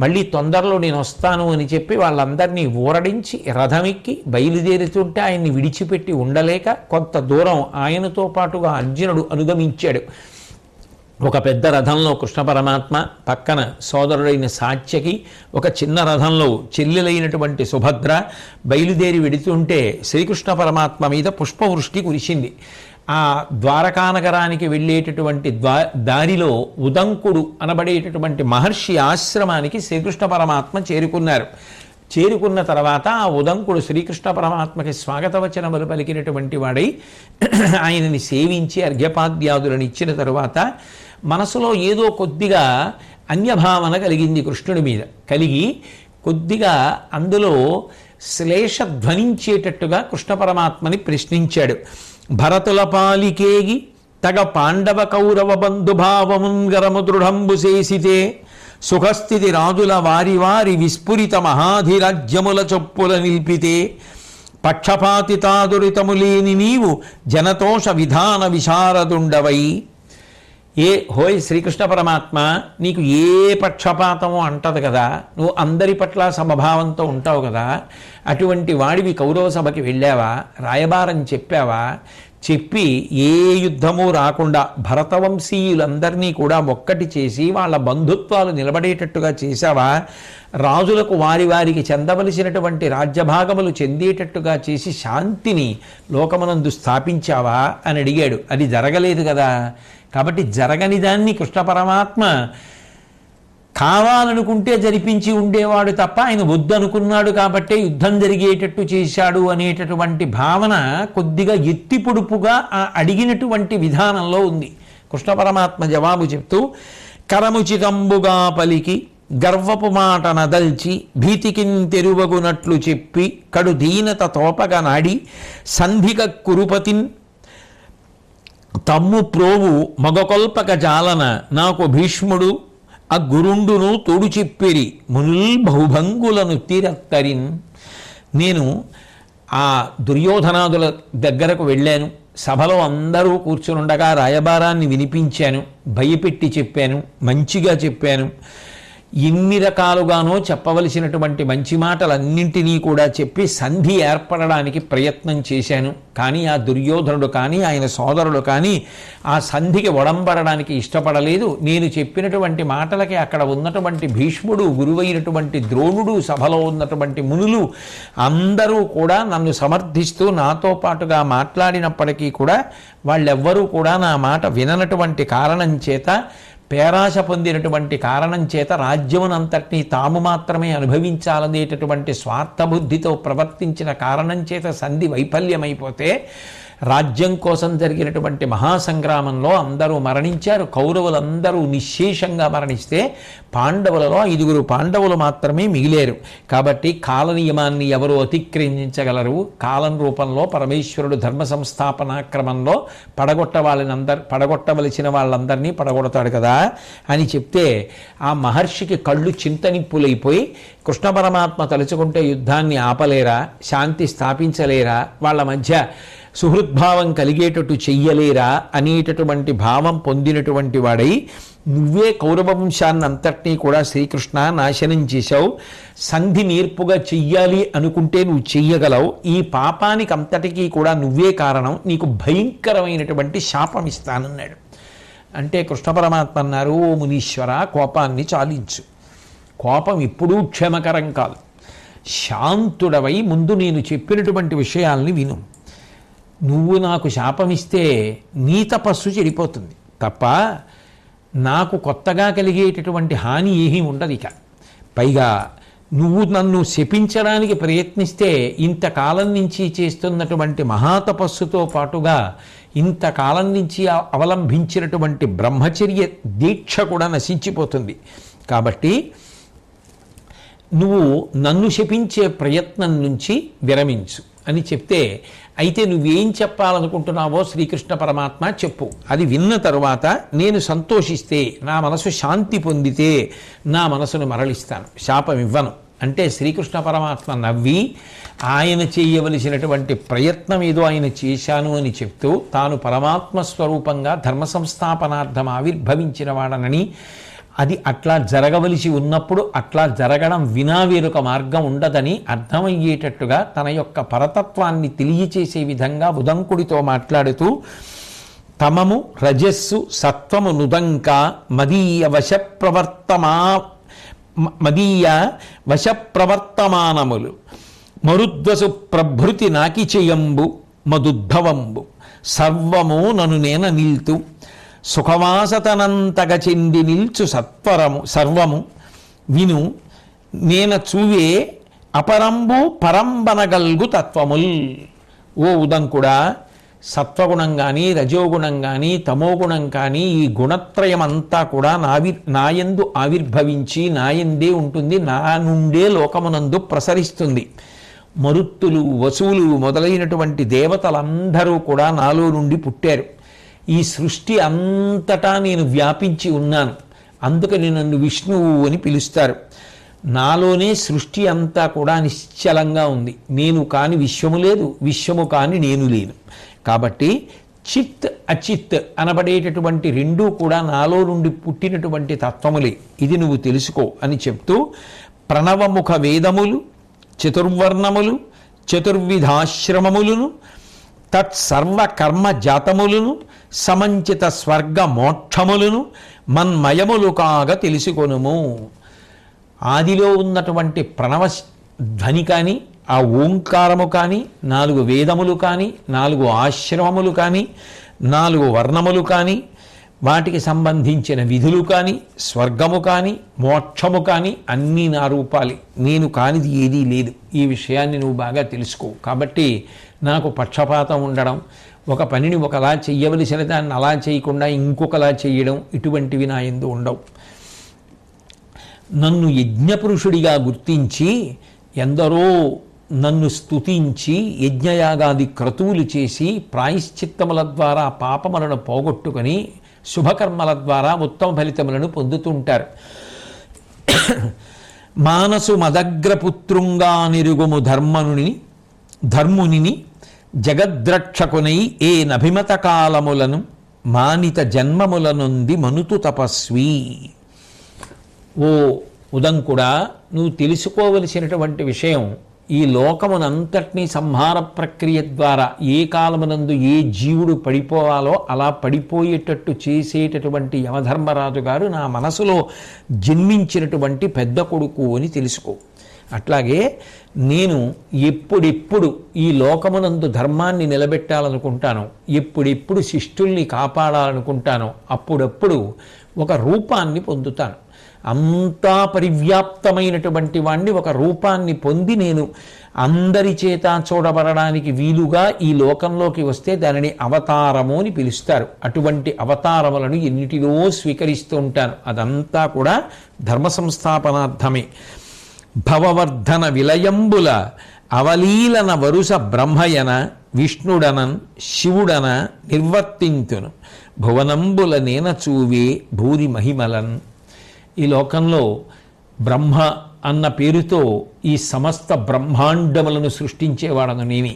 మళ్ళీ తొందరలో నేను వస్తాను అని చెప్పి వాళ్ళందరినీ ఊరడించి రథమెక్కి బయలుదేరుతుంటే ఆయన్ని విడిచిపెట్టి ఉండలేక కొంత దూరం ఆయనతో పాటుగా అర్జునుడు అనుగమించాడు. ఒక పెద్ద రథంలో కృష్ణ పరమాత్మ, పక్కన సోదరుడైన సాత్యకి, ఒక చిన్న రథంలో చెల్లెలైనటువంటి సుభద్ర బయలుదేరి వెడుతుంటే శ్రీకృష్ణ పరమాత్మ మీద పుష్పవృష్టి కురిసింది. ఆ ద్వారకానగరానికి వెళ్ళేటటువంటి దారిలో ఉదంకుడు అనబడేటటువంటి మహర్షి ఆశ్రమానికి శ్రీకృష్ణ పరమాత్మ చేరుకున్నారు. చేరుకున్న తర్వాత ఆ ఉదంకుడు శ్రీకృష్ణ పరమాత్మకి స్వాగతవచనములు పలికినటువంటి వాడై ఆయనని సేవించి అర్ఘ్యపాద్యాదులను ఇచ్చిన తరువాత మనసులో ఏదో కొద్దిగా అన్యభావన కలిగింది కృష్ణుడి మీద. కలిగి కొద్దిగా అందులో శ్లేష ధ్వనించేటట్టుగా కృష్ణ పరమాత్మని ప్రశ్నించాడు. భరతుల పాలికేగి తగ పాండవ కౌరవ బంధుభావముంగరము దృఢంబు చేసితే సుఖస్థితి రాజుల వారి వారి విస్ఫురిత మహాధిరాజ్యముల చొప్పుల నిల్పితే పక్షపాతితాదురితము లేని నీవు జనతోష విధాన విశారదుండవై. హోయ్ శ్రీకృష్ణ పరమాత్మ, నీకు ఏ పక్షపాతము అంటదు కదా, నువ్వు అందరి పట్ల సమభావంతో ఉంటావు కదా, అటువంటి వాడివి కౌరవ సభకి వెళ్ళావా, రాయబారం చెప్పావా, చెప్పి ఏ యుద్ధము రాకుండా భరతవంశీయులందరినీ కూడా ఒక్కటి చేసి వాళ్ళ బంధుత్వాలు నిలబడేటట్టుగా చేశావా, రాజులకు వారి వారికి చెందవలసినటువంటి రాజ్యభాగములు చెందేటట్టుగా చేసి శాంతిని లోకమునందు స్థాపించావా అని అడిగాడు. అది జరగలేదు కదా. కాబట్టి జరగని దాన్ని కృష్ణ పరమాత్మ కావాలనుకుంటే జరిపించి ఉండేవాడు తప్ప ఆయన వద్దనుకున్నాడు కాబట్టే యుద్ధం జరిగేటట్టు చేశాడు అనేటటువంటి భావన కొద్దిగా ఎత్తి పొడుపుగా అడిగినటువంటి విధానంలో ఉంది. కృష్ణ పరమాత్మ జవాబు చెప్తూ, కరముచితంబుగా పలికి గర్వపు మాట నదల్చి భీతికిన్ తెరువగునట్లు చెప్పి కడు దీనత తోపగ నాడి సంధిక కురుపతిన్ తమ్ము ప్రోవు మగకొల్పక జాలన నాకు భీష్ముడు ఆ గురుండును తోడు చెప్పిరి మునుల్ బహుభంగులను తీరత్తరిన్. నేను ఆ దుర్యోధనాదుల దగ్గరకు వెళ్ళాను. సభలో అందరూ కూర్చునుండగా రాయబారాన్ని వినిపించాను, భయపెట్టి చెప్పాను, మంచిగా చెప్పాను. ఎన్ని రకాలుగానో చెప్పవలసినటువంటి మంచి మాటలన్నింటినీ కూడా చెప్పి సంధి ఏర్పడడానికి ప్రయత్నం చేశాను. కానీ ఆ దుర్యోధనుడు కానీ ఆయన సోదరుడు కానీ ఆ సంధికి ఒడంబడడానికి ఇష్టపడలేదు. నేను చెప్పినటువంటి మాటలకి అక్కడ ఉన్నటువంటి భీష్ముడు, గురువైనటువంటి ద్రోణుడు, సభలో ఉన్నటువంటి మునులు అందరూ కూడా నన్ను సమర్థిస్తూ నాతో పాటుగా మాట్లాడినప్పటికీ కూడా వాళ్ళెవ్వరూ కూడా నా మాట విననటువంటి కారణం చేత, పేరాశ పొందినటువంటి కారణం చేత రాజ్యమునంతటినీ తాము మాత్రమే అనుభవించాలనేటటువంటి స్వార్థబుద్ధితో ప్రవర్తించిన కారణం చేత సంధి వైఫల్యమైపోతే రాజ్యం కోసం జరిగినటువంటి మహాసంగ్రామంలో అందరూ మరణించారు. కౌరవులందరూ నిశ్శేషంగా మరణిస్తే పాండవులలో 5 పాండవులు మాత్రమే మిగిలేరు. కాబట్టి కాల నియమాన్ని ఎవరు అతిక్రమించగలరు? కాలం రూపంలో పరమేశ్వరుడు ధర్మ సంస్థాపనాక్రమంలో పడగొట్టవలసిన వాళ్ళందరినీ పడగొడతాడు కదా అని చెప్తే ఆ మహర్షికి కళ్ళు చింతనిప్పులైపోయి, కృష్ణ పరమాత్మ తలుచుకుంటే యుద్ధాన్ని ఆపలేరా? శాంతి స్థాపించలేరా? వాళ్ళ మధ్య సుహృద్భావం కలిగేటట్టు చెయ్యలేరా అనేటటువంటి భావం పొందినటువంటి వాడై, నువ్వే కౌరవ వంశాన్ని అంతటినీ కూడా శ్రీకృష్ణ నాశనం చేశావు, సంధి నేర్పుగా చెయ్యాలి అనుకుంటే నువ్వు చెయ్యగలవు, ఈ పాపానికి అంతటికీ కూడా నువ్వే కారణం, నీకు భయంకరమైనటువంటి శాపం ఇస్తానన్నాడు. అంటే కృష్ణ పరమాత్మ అన్నారు, ఓ మునీశ్వర, కోపాన్ని చాలించు. కోపం ఎప్పుడూ క్షేమకరం కాదు. శాంతుడవై ముందు నేను చెప్పినటువంటి విషయాల్ని విను. నువ్వు నాకు శాపమిస్తే నీ తపస్సు చెడిపోతుంది తప్ప నాకు కొత్తగా కలిగేటటువంటి హాని ఏమీ ఉండదు. ఇక పైగా నువ్వు నన్ను శపించడానికి ప్రయత్నిస్తే ఇంతకాలం నుంచి చేస్తున్నటువంటి మహాతపస్సుతో పాటుగా ఇంతకాలం నుంచి అవలంబించినటువంటి బ్రహ్మచర్య దీక్ష కూడా నశించిపోతుంది. కాబట్టి నువ్వు నన్ను శపించే ప్రయత్నం నుంచి విరమించు అని చెప్తే, అయితే నువ్వేం చెప్పాలనుకుంటున్నావో శ్రీకృష్ణ పరమాత్మ చెప్పు. అది విన్న తరువాత నేను సంతోషిస్తే, నా మనసు శాంతి పొందితే నా మనసును మరలిస్తాను, శాపం ఇవ్వను అంటే శ్రీకృష్ణ పరమాత్మ నవ్వి ఆయన చేయవలసినటువంటి ప్రయత్నం ఏదో ఆయన చేశాను అని చెప్తూ, తాను పరమాత్మ స్వరూపంగా ధర్మ సంస్థాపనార్థం ఆవిర్భవించిన వాడనని, అది అట్లా జరగవలసి ఉన్నప్పుడు అట్లా జరగడం వినా వేరొక మార్గం ఉండదని అర్థమయ్యేటట్టుగా తన యొక్క పరతత్వాన్ని తెలియచేసే విధంగా ఉదంకుడితో మాట్లాడుతూ, తమము రజస్సు సత్వము నుదంక మదీయ వశప్రవర్తమానములు మరుద్వసు ప్రభృతి నాకిచయంబు మదుద్భవంబు సర్వము నను నేన నిల్తు సుఖవాసతనంతగ చెంది నిల్చు సర్వము విను నేన చూవే అపరంబు పరంబనగల్గు తత్వముల్. ఓ ఉదంకుడా, సత్వగుణం కానీ రజోగుణం కానీ తమోగుణం కానీ ఈ గుణత్రయం అంతా కూడా నాయందు ఆవిర్భవించి నాయందే ఉంటుంది, నా నుండే లోకమునందు ప్రసరిస్తుంది. మరుత్తులు, వసువులు మొదలైనటువంటి దేవతలందరూ కూడా నాలో నుండి పుట్టారు. ఈ సృష్టి అంతటా నేను వ్యాపించి ఉన్నాను, అందుకని నన్ను విష్ణువు అని పిలుస్తారు. నాలోనే సృష్టి అంతా కూడా నిశ్చలంగా ఉంది. నేను కాని విశ్వము లేదు, విశ్వము కాని నేను లేను. కాబట్టి చిత్ అచిత్ అనబడేటటువంటి రెండూ కూడా నాలో నుండి పుట్టినటువంటి తత్వములే, ఇది నువ్వు తెలుసుకో అని చెప్తూ, ప్రణవముఖ వేదములు, చతుర్వర్ణములు, చతుర్విధాశ్రమములను, తత్సర్వ కర్మ జాతములను, సమంచిత స్వర్గ మోక్షములను మన్మయములు కాగా తెలుసుకొనుము. ఆదిలో ఉన్నటువంటి ప్రణవ ధ్వని కానీ, ఆ ఓంకారము కానీ, 4 వేదములు కానీ, 4 ఆశ్రమములు కానీ, 4 వర్ణములు కానీ, వాటికి సంబంధించిన విధులు కానీ, స్వర్గము కానీ, మోక్షము కానీ అన్నీ నా రూపాలి. నేను కానిది ఏదీ లేదు. ఈ విషయాన్ని నువ్వు బాగా తెలుసుకో. కాబట్టి నాకు పక్షపాతం ఉండడం, ఒక పనిని ఒకలా చెయ్యవలసిన దాన్ని అలా చేయకుండా ఇంకొకలా చేయడం, ఇటువంటివి నా యందు ఉండవు. నన్ను యజ్ఞపురుషుడిగా గుర్తించి ఎందరో నన్ను స్తుతించి యజ్ఞయాగాది క్రతువులు చేసి ప్రాయశ్చిత్తముల ద్వారా పాపములను పోగొట్టుకొని శుభకర్మల ద్వారా ఉత్తమ ఫలితములను పొందుతుంటారు. మానసు మదగ్రపుత్రుంగా నిరుగుము ధర్మనుని ధర్మునిని జగద్రక్షకునై ఏ నభిమత కాలములను మానిత జన్మములనుంది మనుతు తపస్వి. ఓ ఉదంకుడా, నువ్వు తెలుసుకోవలసినటువంటి విషయం, ఈ లోకమునంతటినీ సంహార ప్రక్రియ ద్వారా ఏ కాలమునందు ఏ జీవుడు పడిపోవాలో అలా పడిపోయేటట్టు చేసేటటువంటి యమధర్మరాజు గారు నా మనసులో జన్మించినటువంటి పెద్ద కొడుకు అని తెలుసుకో. అట్లాగే నేను ఎప్పుడెప్పుడు ఈ లోకమునందు ధర్మాన్ని నిలబెట్టాలనుకుంటాను, ఎప్పుడెప్పుడు శిష్టుల్ని కాపాడాలనుకుంటానో అప్పుడప్పుడు ఒక రూపాన్ని పొందుతాను. అంతా పరివ్యాప్తమైనటువంటి వాణ్ణి ఒక రూపాన్ని పొంది నేను అందరి చేత చూడబడడానికి వీలుగా ఈ లోకంలోకి వస్తే దానిని అవతారము అని పిలుస్తారు. అటువంటి అవతారములను ఎన్నిటిలో స్వీకరిస్తూ ఉంటాను. అదంతా కూడా ధర్మ సంస్థాపనార్థమే. భవవర్ధన విలయంబుల అవలీలన వరుస బ్రహ్మయన విష్ణుడనన్ శివుడన నిర్వర్తింతును భువనంబుల నేన చూవే భూరి మహిమలన్. ఈ లోకంలో బ్రహ్మ అన్న పేరుతో ఈ సమస్త బ్రహ్మాండములను సృష్టించేవాడను నేనే.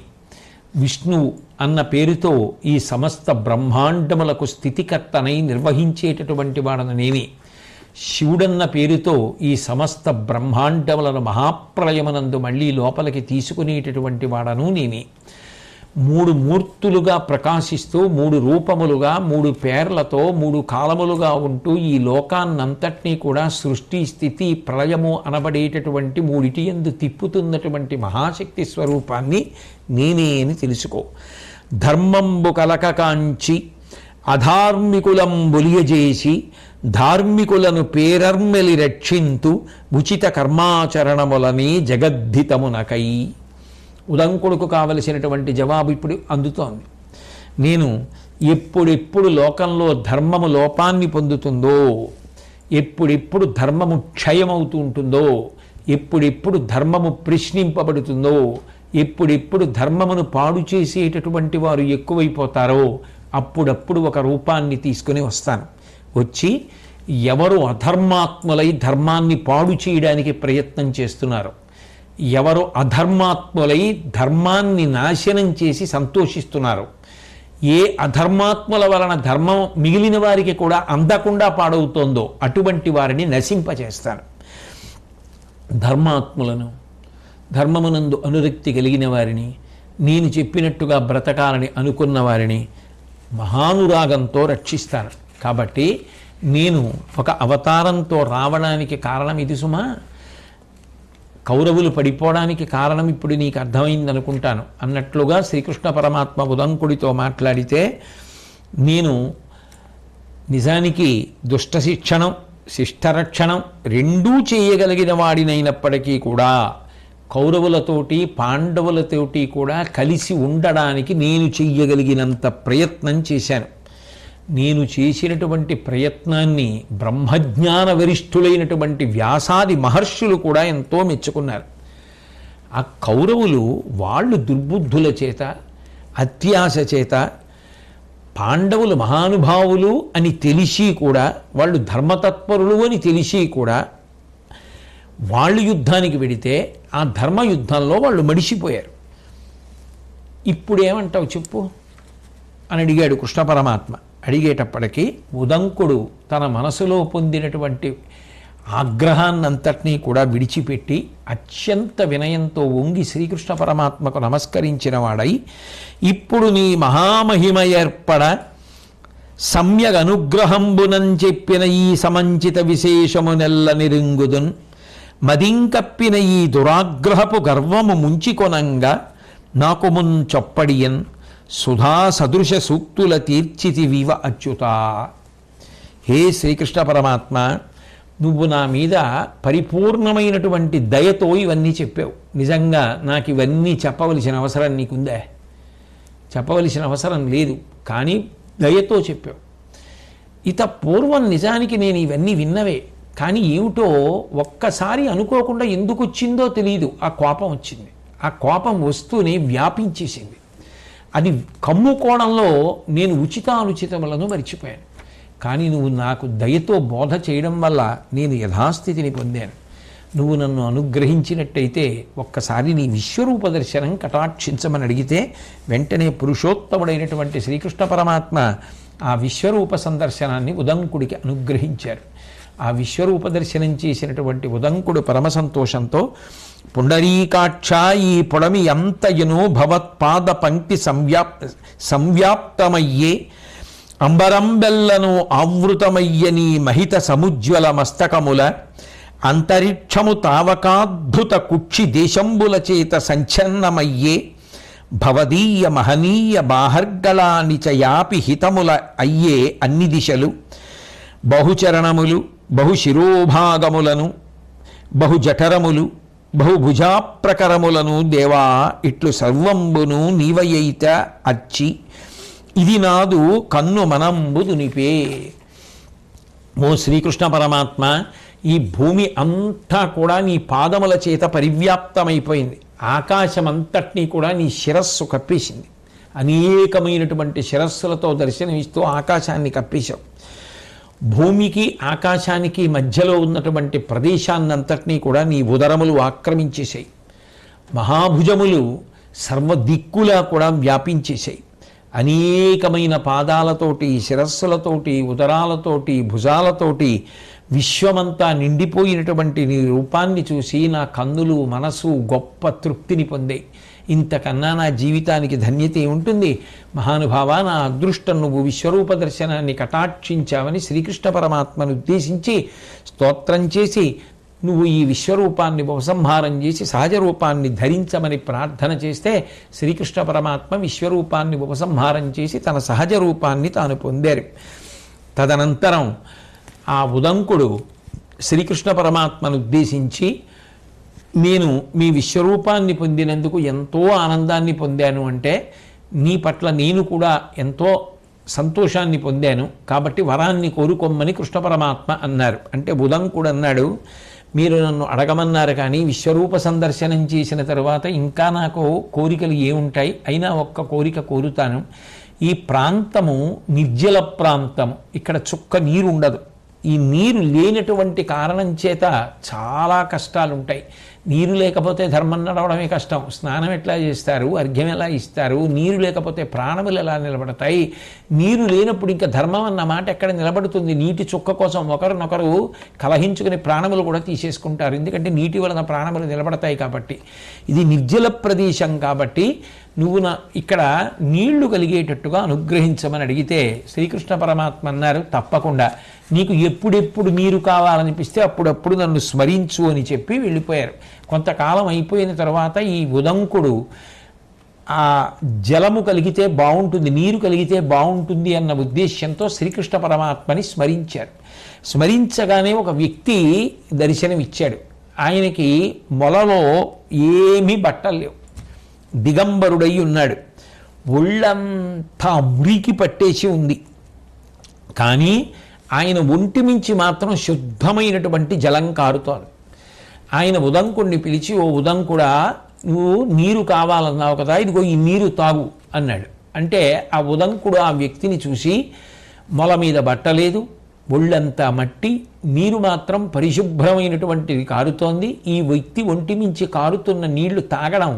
విష్ణువు అన్న పేరుతో ఈ సమస్త బ్రహ్మాండములకు స్థితికర్తనై నిర్వహించేటటువంటి వాడను నేనే. శివుడన్న పేరుతో ఈ సమస్త బ్రహ్మాండములను మహాప్రళయమనందు మళ్ళీ లోపలికి తీసుకునేటటువంటి వాడను నేనే. మూడు మూర్తులుగా ప్రకాశిస్తూ మూడు రూపములుగా మూడు పేర్లతో మూడు కాలములుగా ఉంటూ ఈ లోకాన్నంతటినీ కూడా సృష్టి స్థితి ప్రళయము అనబడేటటువంటి మూడిటి యందు తిప్పుతున్నటువంటి మహాశక్తి స్వరూపాన్ని నేనే అని తెలుసుకో. ధర్మంబు కలక కాంచి అధార్మికులంబులియజేసి ధార్మికులను పేరర్మెలి రక్షింతు ఉచిత కర్మాచరణములని జగద్ధితమునకై. ఉదంకుడుకు కావలసినటువంటి జవాబు ఇప్పుడు అందుతోంది. నేను ఎప్పుడెప్పుడు లోకంలో ధర్మము లోపాన్ని పొందుతుందో, ఎప్పుడెప్పుడు ధర్మము క్షయమవుతూ ఉంటుందో, ఎప్పుడెప్పుడు ధర్మము ప్రశ్నింపబడుతుందో, ఎప్పుడెప్పుడు ధర్మమును పాడు చేసేటటువంటి వారు ఎక్కువైపోతారో అప్పుడప్పుడు ఒక రూపాన్ని తీసుకుని వస్తాను. వచ్చి ఎవరు అధర్మాత్ములై ధర్మాన్ని పాడు చేయడానికి ప్రయత్నం చేస్తున్నారు, ఎవరు అధర్మాత్ములై ధర్మాన్ని నాశనం చేసి సంతోషిస్తున్నారు, ఏ అధర్మాత్ముల వలన ధర్మం మిగిలిన వారికి కూడా అందకుండా పాడవుతోందో అటువంటి వారిని నశింపచేస్తాను. ధర్మాత్ములను, ధర్మమునందు అనురక్తి కలిగిన వారిని, నేను చెప్పినట్టుగా బ్రతకాలని అనుకున్న వారిని మహానురాగంతో రక్షిస్తాను. కాబట్టి నేను ఒక అవతారంతో రావడానికి కారణం ఇది సుమా. కౌరవులు పడిపోవడానికి కారణం ఇప్పుడు నీకు అర్థమైంది అనుకుంటాను అన్నట్లుగా శ్రీకృష్ణ పరమాత్మ ఉదంకుడితో మాట్లాడితే, నేను నిజానికి దుష్ట శిక్షణం శిష్టరక్షణం రెండూ చేయగలిగిన వాడినైనప్పటికీ కూడా కౌరవులతోటి పాండవులతోటి కూడా కలిసి ఉండడానికి నేను చెయ్యగలిగినంత ప్రయత్నం చేశాను. నేను చేసినటువంటి ప్రయత్నాన్ని బ్రహ్మజ్ఞాన వరిష్ఠులైనటువంటి వ్యాసాది మహర్షులు కూడా ఎంతో మెచ్చుకున్నారు. ఆ కౌరవులు వాళ్ళు దుర్బుద్ధుల చేత అత్యాశ చేత పాండవులు మహానుభావులు అని తెలిసి కూడా, వాళ్ళు ధర్మతత్పరులు అని తెలిసి కూడా వాళ్ళు యుద్ధానికి వెడితే ఆ ధర్మయుద్ధంలో వాళ్ళు మడిసిపోయారు. ఇప్పుడేమంటావు చెప్పు అని అడిగాడు కృష్ణ పరమాత్మ. అడిగేటప్పటికీ ఉదంకుడు తన మనసులో పొందినటువంటి ఆగ్రహాన్నంతటినీ కూడా విడిచిపెట్టి అత్యంత వినయంతో వంగి శ్రీకృష్ణ పరమాత్మకు నమస్కరించిన వాడై, ఇప్పుడు నీ మహామహిమ ఏర్పడ సమ్యగ్ అనుగ్రహంబునం చెప్పిన ఈ సమంచిత విశేషమునెల్ల నిరింగుదున్ మదింకప్పిన ఈ దురాగ్రహపు గర్వము ముంచికొనంగా నాకు మున్ చొప్పడియన్ సుధా సదృశ సూక్తుల తీర్చితివివ అచ్యుత. హే శ్రీకృష్ణ పరమాత్మ, నువ్వు నా మీద పరిపూర్ణమైనటువంటి దయతో ఇవన్నీ చెప్పావు. నిజంగా నాకు ఇవన్నీ చెప్పవలసిన అవసరం నీకుందే? చెప్పవలసిన అవసరం లేదు, కానీ దయతో చెప్పావు. ఇత పూర్వం నిజానికి నేను ఇవన్నీ విన్నవే, కానీ ఏమిటో ఒక్కసారి అనుకోకుండా ఎందుకు వచ్చిందో తెలియదు, ఆ కోపం వచ్చింది. ఆ కోపం వస్తూనే వ్యాపించేసింది. అది కమ్ముకోవడంలో నేను ఉచితానుచితములను మరిచిపోయాను. కానీ నువ్వు నాకు దయతో బోధ చేయడం వల్ల నేను యథాస్థితిని పొందాను. నువ్వు నన్ను అనుగ్రహించినట్టయితే ఒక్కసారి నీ విశ్వరూప దర్శనం కటాక్షించమని అడిగితే వెంటనే పురుషోత్తముడైనటువంటి శ్రీకృష్ణ పరమాత్మ ఆ విశ్వరూప సందర్శనాన్ని ఉదంకుడికి అనుగ్రహించారు. ఆ విశ్వరూప దర్శనం చేసినటువంటి ఉదంకుడు పరమ సంతోషంతో పుండరీకాక్ష ఈ పొడమి ఎంతయును భవత్పాద పంక్తి సంవ్యాప్తమయ్యే అంబరంబెల్లను ఆవృతమయ్యని మహిత సముజ్వల మస్తకముల అంతరిక్షము తావకాద్భుత కుక్షి దేశంబుల చేత సంచన్నమయ్యే భవదీయ మహనీయ బాహర్గళాని చయాపి హితముల అయ్యే అన్ని దిశలు బహుచరణములు బహుశిరోభాగములను బహుజఠరములు బహుభుజాప్రకరములను దేవా ఇట్లు సర్వంబును నీవయైత అచ్చి ఇది నాదు కన్ను మనంబు దునిపే. ఓ శ్రీకృష్ణ పరమాత్మ, ఈ భూమి అంతా కూడా నీ పాదముల చేత పరివ్యాప్తమైపోయింది. ఆకాశమంతటినీ కూడా నీ శిరస్సు కప్పేసింది. అనేకమైనటువంటి శిరస్సులతో దర్శనమిస్తూ ఆకాశాన్ని కప్పేశావు. భూమికి ఆకాశానికి మధ్యలో ఉన్నటువంటి ప్రదేశాన్నంతటినీ కూడా నీ ఉదరములు ఆక్రమించేశాయి. మహాభుజములు సర్వదిక్కులా కూడా వ్యాపించేశాయి. అనేకమైన పాదాలతోటి, శిరస్సులతోటి, ఉదరాలతోటి, భుజాలతోటి విశ్వమంతా నిండిపోయినటువంటి నీ రూపాన్ని చూసి నా కన్నులు, మనసు గొప్ప తృప్తిని పొందాయి. ఇంతకన్నా నా జీవితానికి ధన్యత ఉంటుంది. మహానుభావ, నా అదృష్టం నువ్వు విశ్వరూప దర్శనాన్ని కటాక్షించావని శ్రీకృష్ణ పరమాత్మను ఉద్దేశించి స్తోత్రం చేసి నువ్వు ఈ విశ్వరూపాన్ని ఉపసంహారం చేసి సహజ రూపాన్ని ధరించమని ప్రార్థన చేస్తే శ్రీకృష్ణ పరమాత్మ విశ్వరూపాన్ని ఉపసంహారం చేసి తన సహజ రూపాన్ని తాను పొందారు. తదనంతరం ఆ ఉదంకుడు శ్రీకృష్ణ పరమాత్మను ఉద్దేశించి నేను మీ విశ్వరూపాన్ని పొందినందుకు ఎంతో ఆనందాన్ని పొందాను, అంటే నీ పట్ల నేను కూడా ఎంతో సంతోషాన్ని పొందాను, కాబట్టి వరాన్ని కోరుకోమని కృష్ణ పరమాత్మ అన్నారు. అంటే ఉదంకుడు అన్నాడు, మీరు నన్ను అడగమన్నారు కానీ విశ్వరూప సందర్శనం చేసిన తరువాత ఇంకా నాకు కోరికలు ఏముంటాయి, అయినా ఒక్క కోరిక కోరుతాను. ఈ ప్రాంతము నిర్జల ప్రాంతము, ఇక్కడ చుక్క నీరు ఉండదు. ఈ నీరు లేనటువంటి కారణం చేత చాలా కష్టాలు ఉంటాయి. నీరు లేకపోతే ధర్మం నడవడమే కష్టం. స్నానం ఎట్లా చేస్తారు, అర్ఘ్యం ఎలా ఇస్తారు, నీరు లేకపోతే ప్రాణములు ఎలా నిలబడతాయి. నీరు లేనప్పుడు ఇంకా ధర్మం అన్న మాట ఎక్కడ నిలబడుతుంది. నీటి చుక్క కోసం ఒకరినొకరు కలహించుకుని ప్రాణములు కూడా తీసేసుకుంటారు. ఎందుకంటే నీటి వలన ప్రాణములు నిలబడతాయి కాబట్టి. ఇది నిర్జల ప్రదేశం కాబట్టి నువ్వు ఇక్కడ నీళ్లు కలిగేటట్టుగా అనుగ్రహించమని అడిగితే శ్రీకృష్ణ పరమాత్మ అన్నారు, తప్పకుండా నీకు ఎప్పుడెప్పుడు నీరు కావాలనిపిస్తే అప్పుడప్పుడు నన్ను స్మరించు అని చెప్పి వెళ్ళిపోయారు. కొంతకాలం అయిపోయిన తర్వాత ఈ ఉదంకుడు ఆ జలము కలిగితే బాగుంటుంది, నీరు కలిగితే బాగుంటుంది అన్న ఉద్దేశ్యంతో శ్రీకృష్ణ పరమాత్మని స్మరించారు. స్మరించగానే ఒక వ్యక్తి దర్శనమిచ్చాడు. ఆయనకి మొలలో ఏమీ బట్టలు లేవు, దిగంబరుడై ఉన్నాడు. ఒళ్ళంతా మురికి పట్టేసి ఉంది. కానీ ఆయన ఒంటి మించి మాత్రం శుద్ధమైనటువంటి జలం కారుతోంది. ఆయన ఉదంకుడిని పిలిచి, ఓ ఉదంకుడా, నువ్వు నీరు కావాలన్నావు కదా, ఇదిగో ఈ నీరు తాగు అన్నాడు. అంటే ఆ ఉదంకుడు ఆ వ్యక్తిని చూసి మొల మీద బట్టలేదు, ఒళ్ళంతా మట్టి, నీరు మాత్రం పరిశుభ్రమైనటువంటిది కారుతోంది. ఈ వ్యక్తి ఒంటి మించి కారుతున్న నీళ్లు తాగడం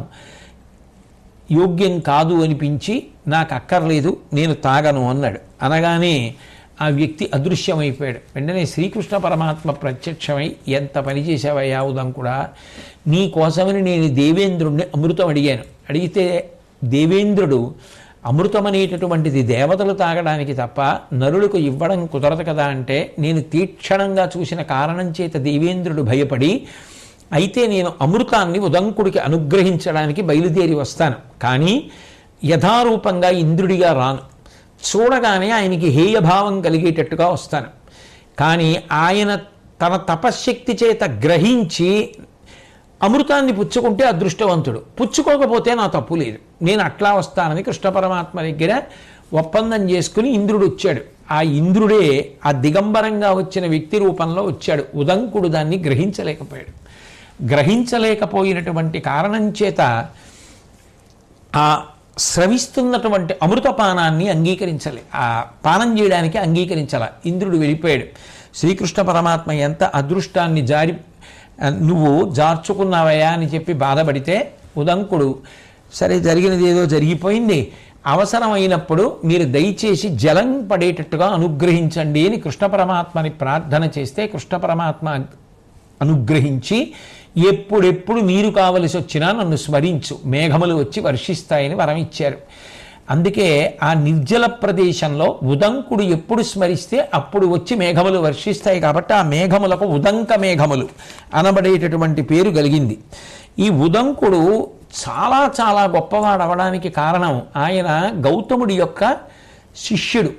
యోగ్యం కాదు అనిపించి నాకు అక్కర్లేదు, నేను తాగను అన్నాడు. అనగానే ఆ వ్యక్తి అదృశ్యమైపోయాడు. వెంటనే శ్రీకృష్ణ పరమాత్మ ప్రత్యక్షమై, ఎంత పని చేశావయ్యా ఉదంకుడా, నీ కోసమని నేను దేవేంద్రుడిని అమృతం అడిగాను. అడిగితే దేవేంద్రుడు అమృతం అనేటటువంటిది దేవతలు తాగడానికి తప్ప నరులకు ఇవ్వడం కుదరదు కదా అంటే, నేను తీక్షణంగా చూసిన కారణం చేత దేవేంద్రుడు భయపడి, అయితే నేను అమృతాన్ని ఉదంకుడికి అనుగ్రహించడానికి బయలుదేరి వస్తాను, కానీ యథారూపంగా ఇంద్రుడిగా రాను. చూడగానే ఆయనకి హేయభావం కలిగేటట్టుగా వస్తాను. కానీ ఆయన తన తపశ్శక్తి చేత గ్రహించి అమృతాన్ని పుచ్చుకుంటే అదృష్టవంతుడు, పుచ్చుకోకపోతే నా తప్పు లేదు, నేను అట్లా వస్తానని కృష్ణ పరమాత్మ దగ్గర ఒప్పందం చేసుకుని ఇంద్రుడు వచ్చాడు. ఆ ఇంద్రుడే ఆ దిగంబరంగా వచ్చిన వ్యక్తి రూపంలో వచ్చాడు. ఉదంకుడు దాన్ని గ్రహించలేకపోయాడు. గ్రహించలేకపోయినటువంటి కారణం చేత ఆ స్రవిస్తున్నటువంటి అమృతపానాన్ని అంగీకరించలే, ఆ పానం చేయడానికి అంగీకరించాల. ఇంద్రుడు వెళ్ళిపోయాడు. శ్రీకృష్ణ పరమాత్మ ఎంత అదృష్టాన్ని నువ్వు జార్చుకున్నావయ్యా అని చెప్పి బాధపడితే ఉదంకుడు సరే జరిగినది ఏదో జరిగిపోయింది, అవసరమైనప్పుడు మీరు దయచేసి జలం పడేటట్టుగా అనుగ్రహించండి అని కృష్ణ పరమాత్మని ప్రార్థన చేస్తే కృష్ణ పరమాత్మ అనుగ్రహించి ఎప్పుడెప్పుడు నీరు కావలసి వచ్చినా నన్ను స్మరించు, మేఘములు వచ్చి వర్షిస్తాయని వరం ఇచ్చారు. అందుకే ఆ నిర్జల ప్రదేశంలో ఉదంకుడు ఎప్పుడు స్మరిస్తే అప్పుడు వచ్చి మేఘములు వర్షిస్తాయి. కాబట్టి ఆ మేఘములకు ఉదంక మేఘములు అనబడేటటువంటి పేరు కలిగింది. ఈ ఉదంకుడు చాలా చాలా గొప్పవాడు అవడానికి కారణం ఆయన గౌతముడి యొక్క శిష్యుడు.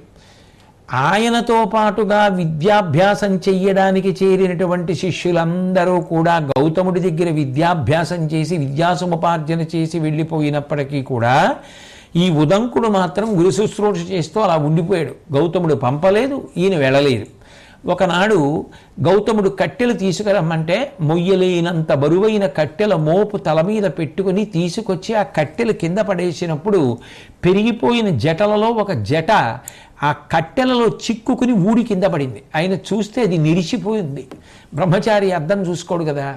ఆయనతో పాటుగా విద్యాభ్యాసం చెయ్యడానికి చేరినటువంటి శిష్యులందరూ కూడా గౌతముడి దగ్గర విద్యాభ్యాసం చేసి విద్యాసముపార్జన చేసి వెళ్ళిపోయినప్పటికీ కూడా ఈ ఉదంకుడు మాత్రం గురు శుశ్రూష చేస్తూ అలా ఉండిపోయాడు. గౌతముడు పంపలేదు, ఈయన వెళ్ళలేదు. ఒకనాడు గౌతముడు కట్టెలు తీసుకురమ్మంటే మొయ్యలేనంత బరువైన కట్టెల మోపు తల మీద పెట్టుకుని తీసుకొచ్చి ఆ కట్టెలు కింద పడేసినప్పుడు పెరిగిపోయిన జటలలో ఒక జట ఆ కట్టెలలో చిక్కుకుని ఊడి కింద పడింది. ఆయన చూస్తే అది నిలిచిపోయింది. బ్రహ్మచారి అద్దం చూసుకోడు కదా,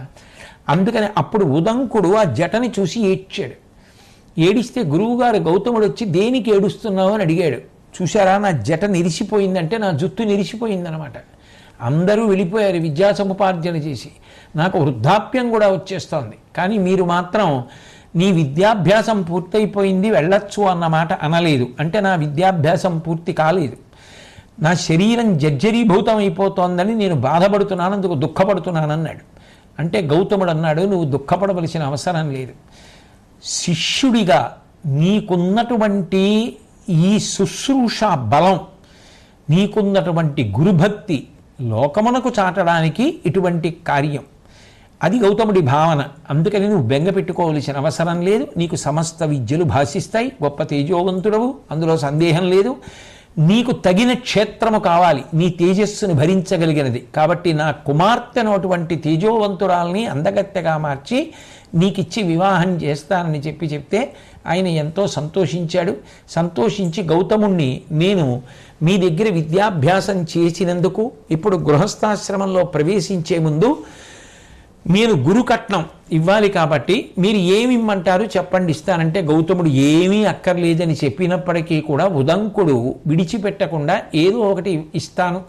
అందుకని అప్పుడు ఉదంకుడు ఆ జటని చూసి ఏడ్చాడు. ఏడిస్తే గురువుగారు గౌతముడు వచ్చి దేనికి ఏడుస్తున్నావు అని అడిగాడు. చూశారా, నా జట నిలిచిపోయిందంటే నా జుత్తు నిలిచిపోయిందనమాట. అందరూ వెళ్ళిపోయారు విద్యాసముపార్జన చేసి, నాకు వృద్ధాప్యం కూడా వచ్చేస్తోంది, కానీ మీరు మాత్రం నీ విద్యాభ్యాసం పూర్తయిపోయింది వెళ్ళొచ్చు అన్నమాట అనలేదు. అంటే నా విద్యాభ్యాసం పూర్తి కాలేదు, నా శరీరం జర్జరీభూతం అయిపోతోందని నేను బాధపడుతున్నాను, అందుకు దుఃఖపడుతున్నాను అన్నాడు. అంటే గౌతముడు అన్నాడు, నువ్వు దుఃఖపడవలసిన అవసరం లేదు. శిష్యుడిగా నీకున్నటువంటి ఈ శుశ్రూష బలం, నీకున్నటువంటి గురుభక్తి లోకమునకు చాటడానికి ఇటువంటి కార్యం, అది గౌతముడి భావన. అందుకని నువ్వు బెంగ పెట్టుకోవలసిన అవసరం లేదు. నీకు సమస్త విద్యలు భాషిస్తాయి, గొప్ప తేజోవంతుడవు, అందులో సందేహం లేదు. నీకు తగిన క్షేత్రము కావాలి, నీ తేజస్సును భరించగలిగినది. కాబట్టి నా కుమార్తెను అటువంటి తేజోవంతురాల్ని అందగత్తెగా మార్చి నీకిచ్చి వివాహం చేస్తానని చెప్తే ఆయన ఎంతో సంతోషించాడు. సంతోషించి గౌతముణ్ణి, నేను మీ దగ్గర విద్యాభ్యాసం చేసినందుకు ఇప్పుడు గృహస్థాశ్రమంలో ప్రవేశించే ముందు నేను గురుకట్నం ఇవ్వాలి, కాబట్టి మీరు ఏమి ఇమ్మంటారు చెప్పండి ఇస్తానంటే గౌతముడు ఏమీ అక్కర్లేదని చెప్పినప్పటికీ కూడా ఉదంకుడు విడిచిపెట్టకుండా ఏదో ఒకటి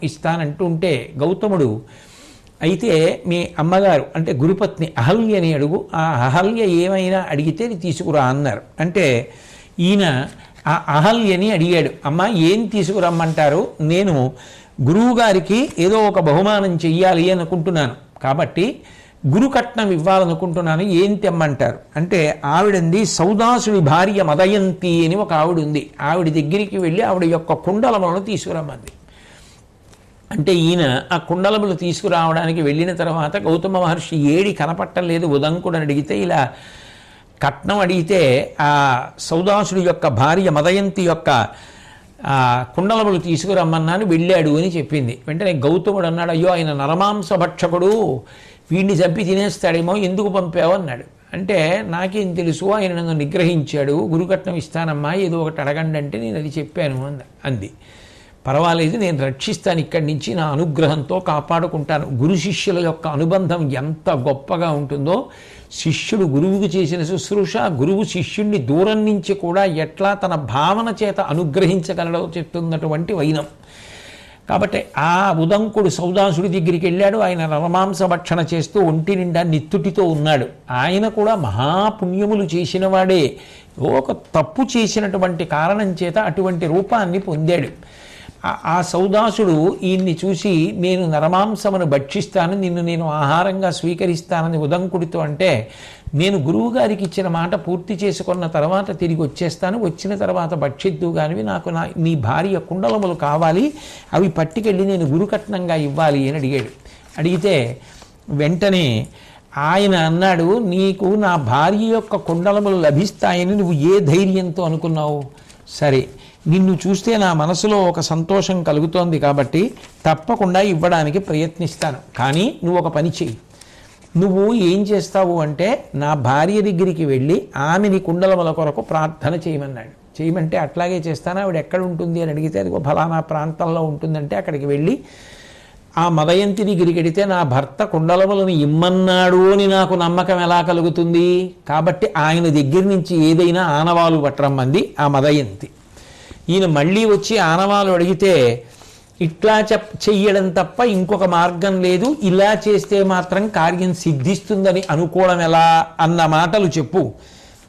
ఇస్తానంటుంటే గౌతముడు, అయితే మీ అమ్మగారు అంటే గురుపత్ని అహల్యని అడుగు, ఆ అహల్య ఏమైనా అడిగితే తీసుకురా అన్నారు. అంటే ఈయన ఆ అహల్యని అడిగాడు, అమ్మ ఏం తీసుకురమ్మంటారు, నేను గురువుగారికి ఏదో ఒక బహుమానం చెయ్యాలి అనుకుంటున్నాను, కాబట్టి గురుకట్నం ఇవ్వాలనుకుంటున్నాను, ఏం తెమ్మంటారు అంటే ఆవిడంది సౌదాసుడి భార్య మదయంతి అని ఒక ఆవిడ ఉంది, ఆవిడ దగ్గరికి వెళ్ళి ఆవిడ యొక్క కుండలములను తీసుకురమ్మంది. అంటే ఈయన ఆ కుండలములు తీసుకురావడానికి వెళ్ళిన తర్వాత గౌతమ మహర్షి ఏడి కనపట్టలేదు ఉదంకుడు అడిగితే, ఇలా కట్నం అడిగితే ఆ సౌదాసుడి యొక్క భార్య మదయంతి యొక్క కుండలములు తీసుకురమ్మన్నాను, వెళ్ళాడు అని చెప్పింది. వెంటనే గౌతముడు అన్నాడు, అయ్యో ఆయన నరమాంస భక్షకుడు, వీడిని చంపి తినేస్తాడేమో, ఎందుకు పంపావు అన్నాడు. అంటే నాకేం తెలుసు, ఆయన నన్ను నిగ్రహించాడు, గురుకట్నం ఇస్తానమ్మా ఏదో ఒకటి అడగండి అంటే నేను అది చెప్పాను అంది. పర్వాలేదు, నేను రక్షిస్తాను, ఇక్కడి నుంచి నా అనుగ్రహంతో కాపాడుకుంటాను. గురు శిష్యుల యొక్క అనుబంధం ఎంత గొప్పగా ఉంటుందో, శిష్యుడు గురువుకు చేసిన శుశ్రూష, గురువు శిష్యుణ్ణి దూరం నుంచి కూడా ఎట్లా తన భావన చేత అనుగ్రహించగలడో చెప్తున్నటువంటి వైనం. కాబట్టి ఆ ఉదంకుడు సౌదాసుడి దగ్గరికి వెళ్ళాడు. ఆయన నరమాంస భక్షణ చేస్తూ ఒంటి నిండా నిత్తుటితో ఉన్నాడు. ఆయన కూడా మహాపుణ్యములు చేసిన వాడే, ఒక తప్పు చేసినటువంటి కారణం చేత అటువంటి రూపాన్ని పొందాడు. ఆ సౌదాసుడు ఈయన్ని చూసి, నేను నరమాంసమును భక్షిస్తాను, నిన్ను నేను ఆహారంగా స్వీకరిస్తానని ఉదంకుడితో అంటే, నేను గురువుగారికి ఇచ్చిన మాట పూర్తి చేసుకున్న తర్వాత తిరిగి వచ్చేస్తాను, వచ్చిన తర్వాత భక్షిద్దు కానివి, నాకు నీ భార్య కుండలములు కావాలి, అవి పట్టుకెళ్ళి నేను గురుకట్నంగా ఇవ్వాలి అని అడిగాడు. అడిగితే వెంటనే ఆయన అన్నాడు, నీకు నా భార్య యొక్క కుండలములు లభిస్తాయని నువ్వు ఏ ధైర్యంతో అనుకున్నావు? సరే, నిన్ను చూస్తే నా మనసులో ఒక సంతోషం కలుగుతోంది కాబట్టి తప్పకుండా ఇవ్వడానికి ప్రయత్నిస్తాను, కానీ నువ్వు ఒక పని చెయ్యి. నువ్వు ఏం చేస్తావు అంటే, నా భార్య దగ్గరికి వెళ్ళి ఆమెని కుండలముల కొరకు ప్రార్థన చేయమన్నాడు. చేయమంటే అట్లాగే చేస్తాను, ఆవిడ ఎక్కడ ఉంటుంది అని అడిగితే, అది ఫలానా ప్రాంతంలో ఉంటుందంటే అక్కడికి వెళ్ళి ఆ మదయంతి దగ్గరికి వెడితే నా భర్త కుండలములను ఇమ్మన్నాడు అని నాకు నమ్మకం ఎలా కలుగుతుంది? కాబట్టి ఆయన దగ్గర నుంచి ఏదైనా ఆనవాలు పట్టరమ్మంది ఆ మదయంతి. ఈయన మళ్ళీ వచ్చి ఆనవాలు అడిగితే ఇట్లా చెయ్యడం తప్ప ఇంకొక మార్గం లేదు, ఇలా చేస్తే మాత్రం కార్యం సిద్ధిస్తుందని అనుకోవడం ఎలా అన్న మాటలు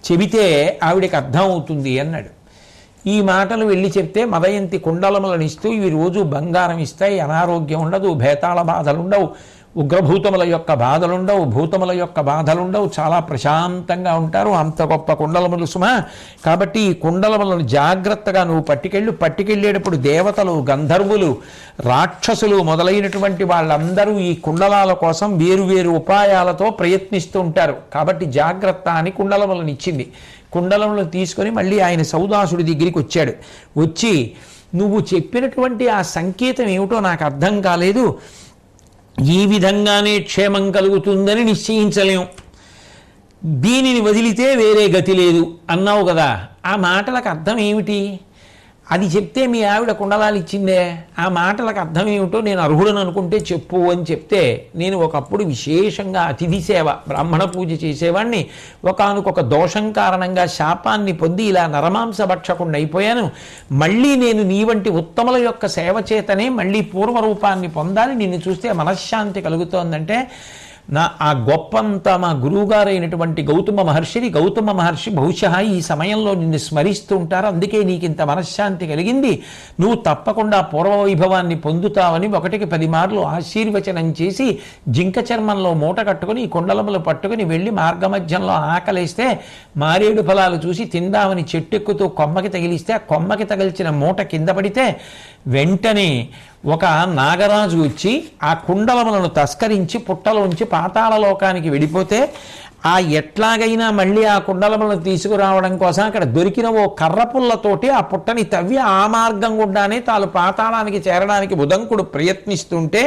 చెబితే ఆవిడకి అర్థం అవుతుంది అన్నాడు. ఈ మాటలు వెళ్ళి చెప్తే మదయంతి కుండలములను ఇస్తూ ఇవి రోజు బంగారం ఇస్తాయి, అనారోగ్యం ఉండదు, భేతాళ బాధలుండవు, ఉగ్రభూతముల యొక్క బాధలుండవు, భూతముల యొక్క బాధలుండవు, చాలా ప్రశాంతంగా ఉంటారు, అంత గొప్ప కుండలములు సుమ. కాబట్టి ఈ కుండలములను జాగ్రత్తగా నువ్వు పట్టుకెళ్ళేటప్పుడు దేవతలు, గంధర్వులు, రాక్షసులు మొదలైనటువంటి వాళ్ళందరూ ఈ కుండలాల కోసం వేరు ఉపాయాలతో ప్రయత్నిస్తూ ఉంటారు. కాబట్టి జాగ్రత్త అని కుండలములను ఇచ్చింది. కుండలములను తీసుకొని మళ్ళీ ఆయన సౌదాసుడి దగ్గరికి వచ్చి నువ్వు చెప్పినటువంటి ఆ సంకేతం ఏమిటో నాకు అర్థం కాలేదు, ఈ విధంగానే క్షేమం కలుగుతుందని నిశ్చయించలేం, దీనిని వదిలితే వేరే గతి లేదు అన్నావు కదా, ఆ మాటలకు అర్థం ఏమిటి? అది చెప్తే మీ ఆవిడ కుండలాలు ఇచ్చిందే, ఆ మాటలకు అర్థం ఏమిటో నేను అర్హుడని అనుకుంటే చెప్పు అని చెప్తే, నేను ఒకప్పుడు విశేషంగా అతిథి సేవ, బ్రాహ్మణ పూజ చేసేవాడిని, ఒకానొక దోషం కారణంగా శాపాన్ని పొంది ఇలా నరమాంస భక్షకుండా అయిపోయాను. మళ్ళీ నేను నీ వంటి ఉత్తముల యొక్క సేవ చేతనే మళ్ళీ పూర్వరూపాన్ని పొందాలి, నిన్ను చూస్తే మనశ్శాంతి కలుగుతోందంటే ఆ గొప్పంతా మా గురువుగారైనటువంటి గౌతమ మహర్షి బహుశా ఈ సమయంలో నిన్ను స్మరిస్తూ ఉంటారు, అందుకే నీకు ఇంత మనశ్శాంతి కలిగింది, నువ్వు తప్పకుండా పూర్వవైభవాన్ని పొందుతావని 1కి 10 మార్లు ఆశీర్వచనం చేసి జింక చర్మంలో మూట కట్టుకుని కుండలములు పట్టుకుని వెళ్ళి మార్గమధ్యంలో ఆకలేస్తే మారేడు ఫలాలు చూసి తిందామని చెట్టెక్కుతూ కొమ్మకి తగిలిస్తే ఆ కొమ్మకి తగిల్చిన మూట కింద పడితే వెంటనే ఒక నాగరాజు వచ్చి ఆ కుండలములను తస్కరించి పుట్టలోంచి పాతాళలోకానికి వెళ్ళిపోతే ఆ ఎట్లాగైనా మళ్ళీ ఆ కుండలములను తీసుకురావడం కోసం అక్కడ దొరికిన ఓ కర్రపుల్లతోటి ఆ పుట్టని తవ్వి ఆ మార్గం గుండానే తాను పాతాళానికి చేరడానికి ఉదంకుడు ప్రయత్నిస్తుంటే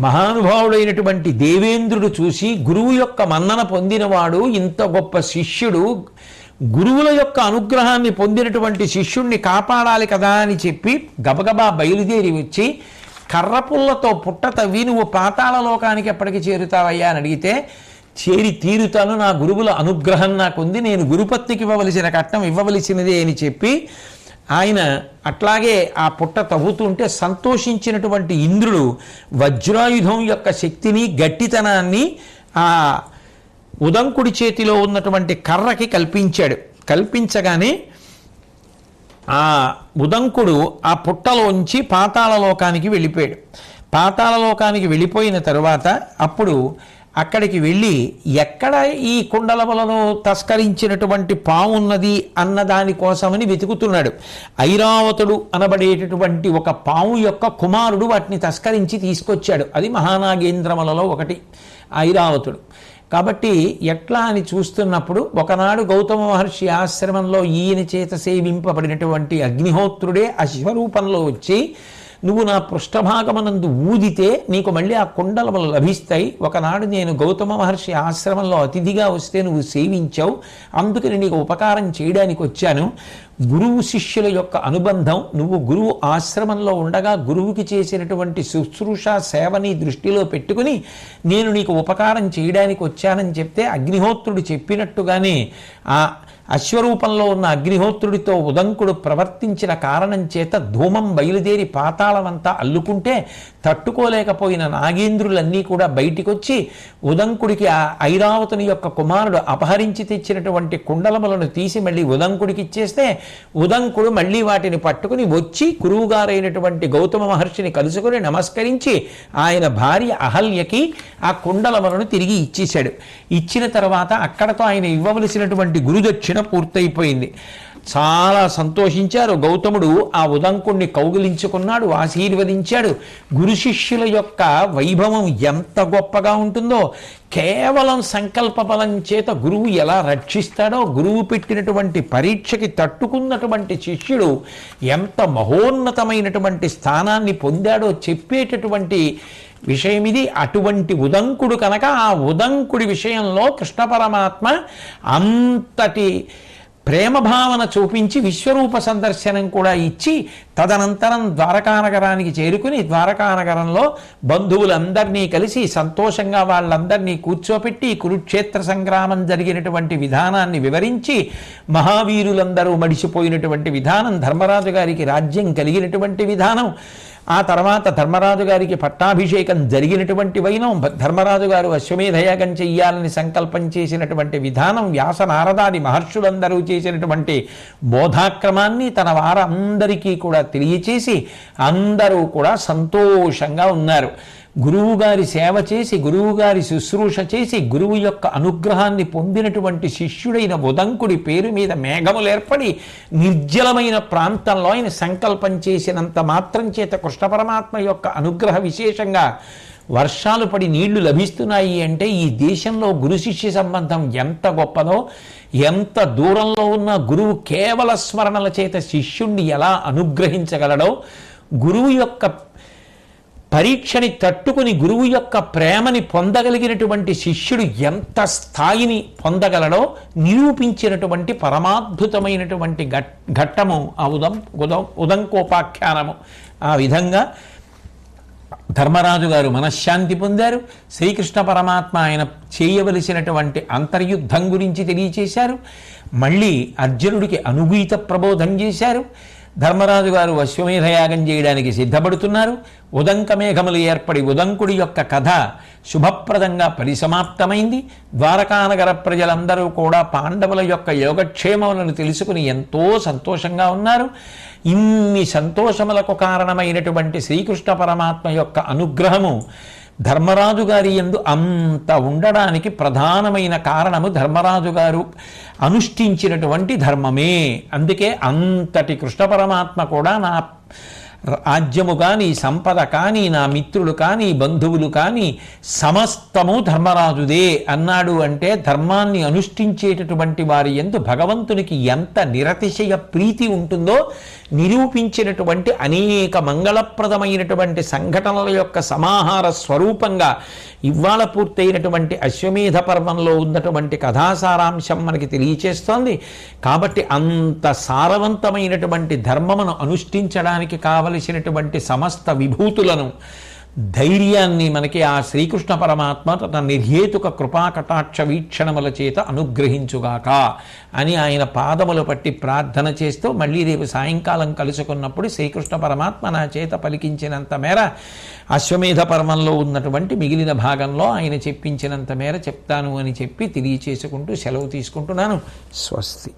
మహానుభావుడైనటువంటి దేవేంద్రుడు చూసి గురువు యొక్క మన్నన పొందినవాడు, ఇంత గొప్ప శిష్యుడు, గురువుల యొక్క అనుగ్రహాన్ని పొందినటువంటి శిష్యుణ్ణి కాపాడాలి కదా అని చెప్పి గబగబా బయలుదేరి వచ్చి కర్రపుల్లతో పుట్ట తవ్వి నువ్వు పాతాళలోకానికి ఎప్పటికి చేరుతావయ్యా అని అడిగితే, చేరి తీరుతాను, నా గురువుల అనుగ్రహం నాకుంది, నేను గురుపత్నికి ఇవ్వవలసిన కట్నం ఇవ్వవలసినదే అని చెప్పి ఆయన అట్లాగే ఆ పుట్ట తవ్వుతుంటే సంతోషించినటువంటి ఇంద్రుడు వజ్రాయుధం యొక్క శక్తిని గట్టితనాన్ని ఆ ఉదంకుడి చేతిలో ఉన్నటువంటి కర్రకి కల్పించగానే ఆ ఉదంకుడు ఆ పుట్టలోంచి పాతాళలోకానికి వెళ్ళిపోయాడు. పాతాళలోకానికి వెళ్ళిపోయిన తరువాత అప్పుడు అక్కడికి వెళ్ళి ఎక్కడ ఈ కుండలములను తస్కరించినటువంటి పావున్నది అన్న దానికోసమని వెతుకుతున్నాడు. ఐరావతుడు అనబడేటటువంటి ఒక పాము యొక్క కుమారుడు వాటిని తస్కరించి తీసుకొచ్చాడు. అది మహానాగేంద్రములలో ఒకటి ఐరావతుడు. కాబట్టి ఎట్లా అని చూస్తున్నప్పుడు ఒకనాడు గౌతమ మహర్షి ఆశ్రమంలో ఈయన చేత సేవింపబడినటువంటి అగ్నిహోత్రుడే అశ్వరూపంలో వచ్చి, నువ్వు నా పృష్ఠభాగమనందు ఊదితే నీకు మళ్ళీ ఆ కుండలములు లభిస్తాయి, ఒకనాడు నేను గౌతమ మహర్షి ఆశ్రమంలో అతిథిగా వస్తే నువ్వు సేవించావు, అందుకని నీకు ఉపకారం చేయడానికి వచ్చాను. గురువు శిష్యుల యొక్క అనుబంధం, నువ్వు గురువు ఆశ్రమంలో ఉండగా గురువుకి చేసినటువంటి శుశ్రూష సేవని దృష్టిలో పెట్టుకుని నేను నీకు ఉపకారం చేయడానికి వచ్చానని చెప్తే, అగ్నిహోత్రుడు చెప్పినట్టుగానే ఆ అశ్వరూపంలో ఉన్న అగ్నిహోత్రుడితో ఉదంకుడు ప్రవర్తించిన కారణం చేత ధూమం బయలుదేరి పాతాళమంతా అల్లుకుంటే తట్టుకోలేకపోయిన నాగేంద్రులన్నీ కూడా బయటికొచ్చి ఉదంకుడికి ఆ ఐరావతుని యొక్క కుమారుడు అపహరించి తెచ్చినటువంటి కుండలములను తీసి మళ్ళీ ఉదంకుడికి ఇచ్చేస్తే ఉదంకుడు మళ్ళీ వాటిని పట్టుకుని వచ్చి గురువుగారైనటువంటి గౌతమ మహర్షిని కలుసుకుని నమస్కరించి ఆయన భార్య అహల్యకి ఆ కుండలములను తిరిగి ఇచ్చేశాడు. ఇచ్చిన తర్వాత అక్కడతో ఆయన ఇవ్వవలసినటువంటి గురుదక్షిణ పూర్తయిపోయింది. చాలా సంతోషించారు. గౌతముడు ఆ ఉదంకుణ్ణి కౌగిలించుకున్నాడు, ఆశీర్వదించాడు. గురు శిష్యుల యొక్క వైభవం ఎంత గొప్పగా ఉంటుందో, కేవలం సంకల్ప బలం చేత గురువు ఎలా రక్షిస్తాడో, గురువు పెట్టినటువంటి పరీక్షకి తట్టుకున్నటువంటి శిష్యుడు ఎంత మహోన్నతమైనటువంటి స్థానాన్ని పొందాడో చెప్పేటటువంటి విషయం ఇది. అటువంటి ఉదంకుడు కనుక ఆ ఉదంకుడి విషయంలో కృష్ణ పరమాత్మ అంతటి ప్రేమ భావన చూపించి విశ్వరూప సందర్శనం కూడా ఇచ్చి తదనంతరం ద్వారకానగరానికి చేరుకుని ద్వారకానగరంలో బంధువులందరినీ కలిసి సంతోషంగా వాళ్ళందరినీ కూర్చోపెట్టి కురుక్షేత్ర సంగ్రామం జరిగినటువంటి విధానాన్ని వివరించి మహావీరులందరూ మడిసిపోయినటువంటి విధానం, ధర్మరాజు గారికి రాజ్యం కలిగినటువంటి విధానం, ఆ తర్వాత ధర్మరాజు గారికి పట్టాభిషేకం జరిగినటువంటి వైనం, ధర్మరాజు గారు అశ్వమేధయాగం చెయ్యాలని సంకల్పం చేసినటువంటి విధానం, వ్యాస నారదాది మహర్షులందరూ చేసినటువంటి బోధాక్రమాన్ని తన వారందరికీ కూడా తెలియచేసి అందరూ కూడా సంతోషంగా ఉన్నారు. గురువుగారి సేవ చేసి, గురువుగారి శుశ్రూష చేసి, గురువు యొక్క అనుగ్రహాన్ని పొందినటువంటి శిష్యుడైన ఉదంకుడి పేరు మీద మేఘములు ఏర్పడి నిర్జలమైన ప్రాంతంలో ఆయన సంకల్పం చేసినంత మాత్రం చేత కృష్ణ పరమాత్మ యొక్క అనుగ్రహ విశేషంగా వర్షాలు పడి నీళ్లు లభిస్తున్నాయి అంటే ఈ దేశంలో గురు శిష్య సంబంధం ఎంత గొప్పదో, ఎంత దూరంలో ఉన్న గురువు కేవల స్మరణల చేత శిష్యుణ్ణి ఎలా అనుగ్రహించగలడో, గురువు యొక్క పరీక్షని తట్టుకుని గురువు యొక్క ప్రేమని పొందగలిగినటువంటి శిష్యుడు ఎంత స్థాయిని పొందగలడో నిరూపించినటువంటి పరమాద్భుతమైనటువంటి ఘట్టము ఆ ఉదంకోపాఖ్యానము. ఆ విధంగా ధర్మరాజు గారు మనశ్శాంతి పొందారు. శ్రీకృష్ణ పరమాత్మ ఆయన చేయవలసినటువంటి అంతర్యుద్ధం గురించి తెలియచేశారు. మళ్ళీ అర్జునుడికి అనుగీత ప్రబోధం చేశారు. ధర్మరాజు గారు అశ్వమేధయాగం చేయడానికి సిద్ధపడుతున్నారు. ఉదంక మేఘములు ఏర్పడి ఉదంకుడి యొక్క కథ శుభప్రదంగా పరిసమాప్తమైంది. ద్వారకానగర ప్రజలందరూ కూడా పాండవుల యొక్క యోగక్షేమములను తెలుసుకుని ఎంతో సంతోషంగా ఉన్నారు. ఇన్ని సంతోషములకు కారణమైనటువంటి శ్రీకృష్ణ పరమాత్మ యొక్క అనుగ్రహము ధర్మరాజు గారి యందు అంత ఉండడానికి ప్రధానమైన కారణము ధర్మరాజు గారు అనుష్ఠించినటువంటి ధర్మమే. అందుకే అంతటి కృష్ణ పరమాత్మ కూడా నా రాజ్యము కానీ, సంపద కానీ, నా మిత్రులు కానీ, బంధువులు కానీ సమస్తము ధర్మరాజుదే అన్నాడు. అంటే ధర్మాన్ని అనుష్ఠించేటటువంటి వారి యందు భగవంతునికి ఎంత నిరతిశయ ప్రీతి ఉంటుందో నిరూపించినటువంటి అనేక మంగళప్రదమైనటువంటి సంఘటనల యొక్క సమాహార స్వరూపంగా ఇవాళ పూర్తయినటువంటి అశ్వమేధ పర్వంలో ఉన్నటువంటి కథాసారాంశం మనకి తెలియచేస్తోంది. కాబట్టి అంత సారవంతమైనటువంటి ధర్మమును అనుష్ఠించడానికి కావలసినటువంటి సమస్త విభూతులను, ధైర్యాన్ని మనకి ఆ శ్రీకృష్ణ పరమాత్మ తన నిర్హేతుక కృపాకటాక్ష వీక్షణముల చేత అనుగ్రహించుగాక అని ఆయన పాదములు పట్టి ప్రార్థన చేస్తూ మళ్ళీ రేపు సాయంకాలం కలుసుకున్నప్పుడు శ్రీకృష్ణ పరమాత్మ నా చేత పలికించినంత మేర అశ్వమేధ పర్వంలో ఉన్నటువంటి మిగిలిన భాగంలో ఆయన చెప్పించినంత మేర చెప్తాను అని చెప్పి తెలియచేసుకుంటూ సెలవు తీసుకుంటున్నాను. స్వస్తి.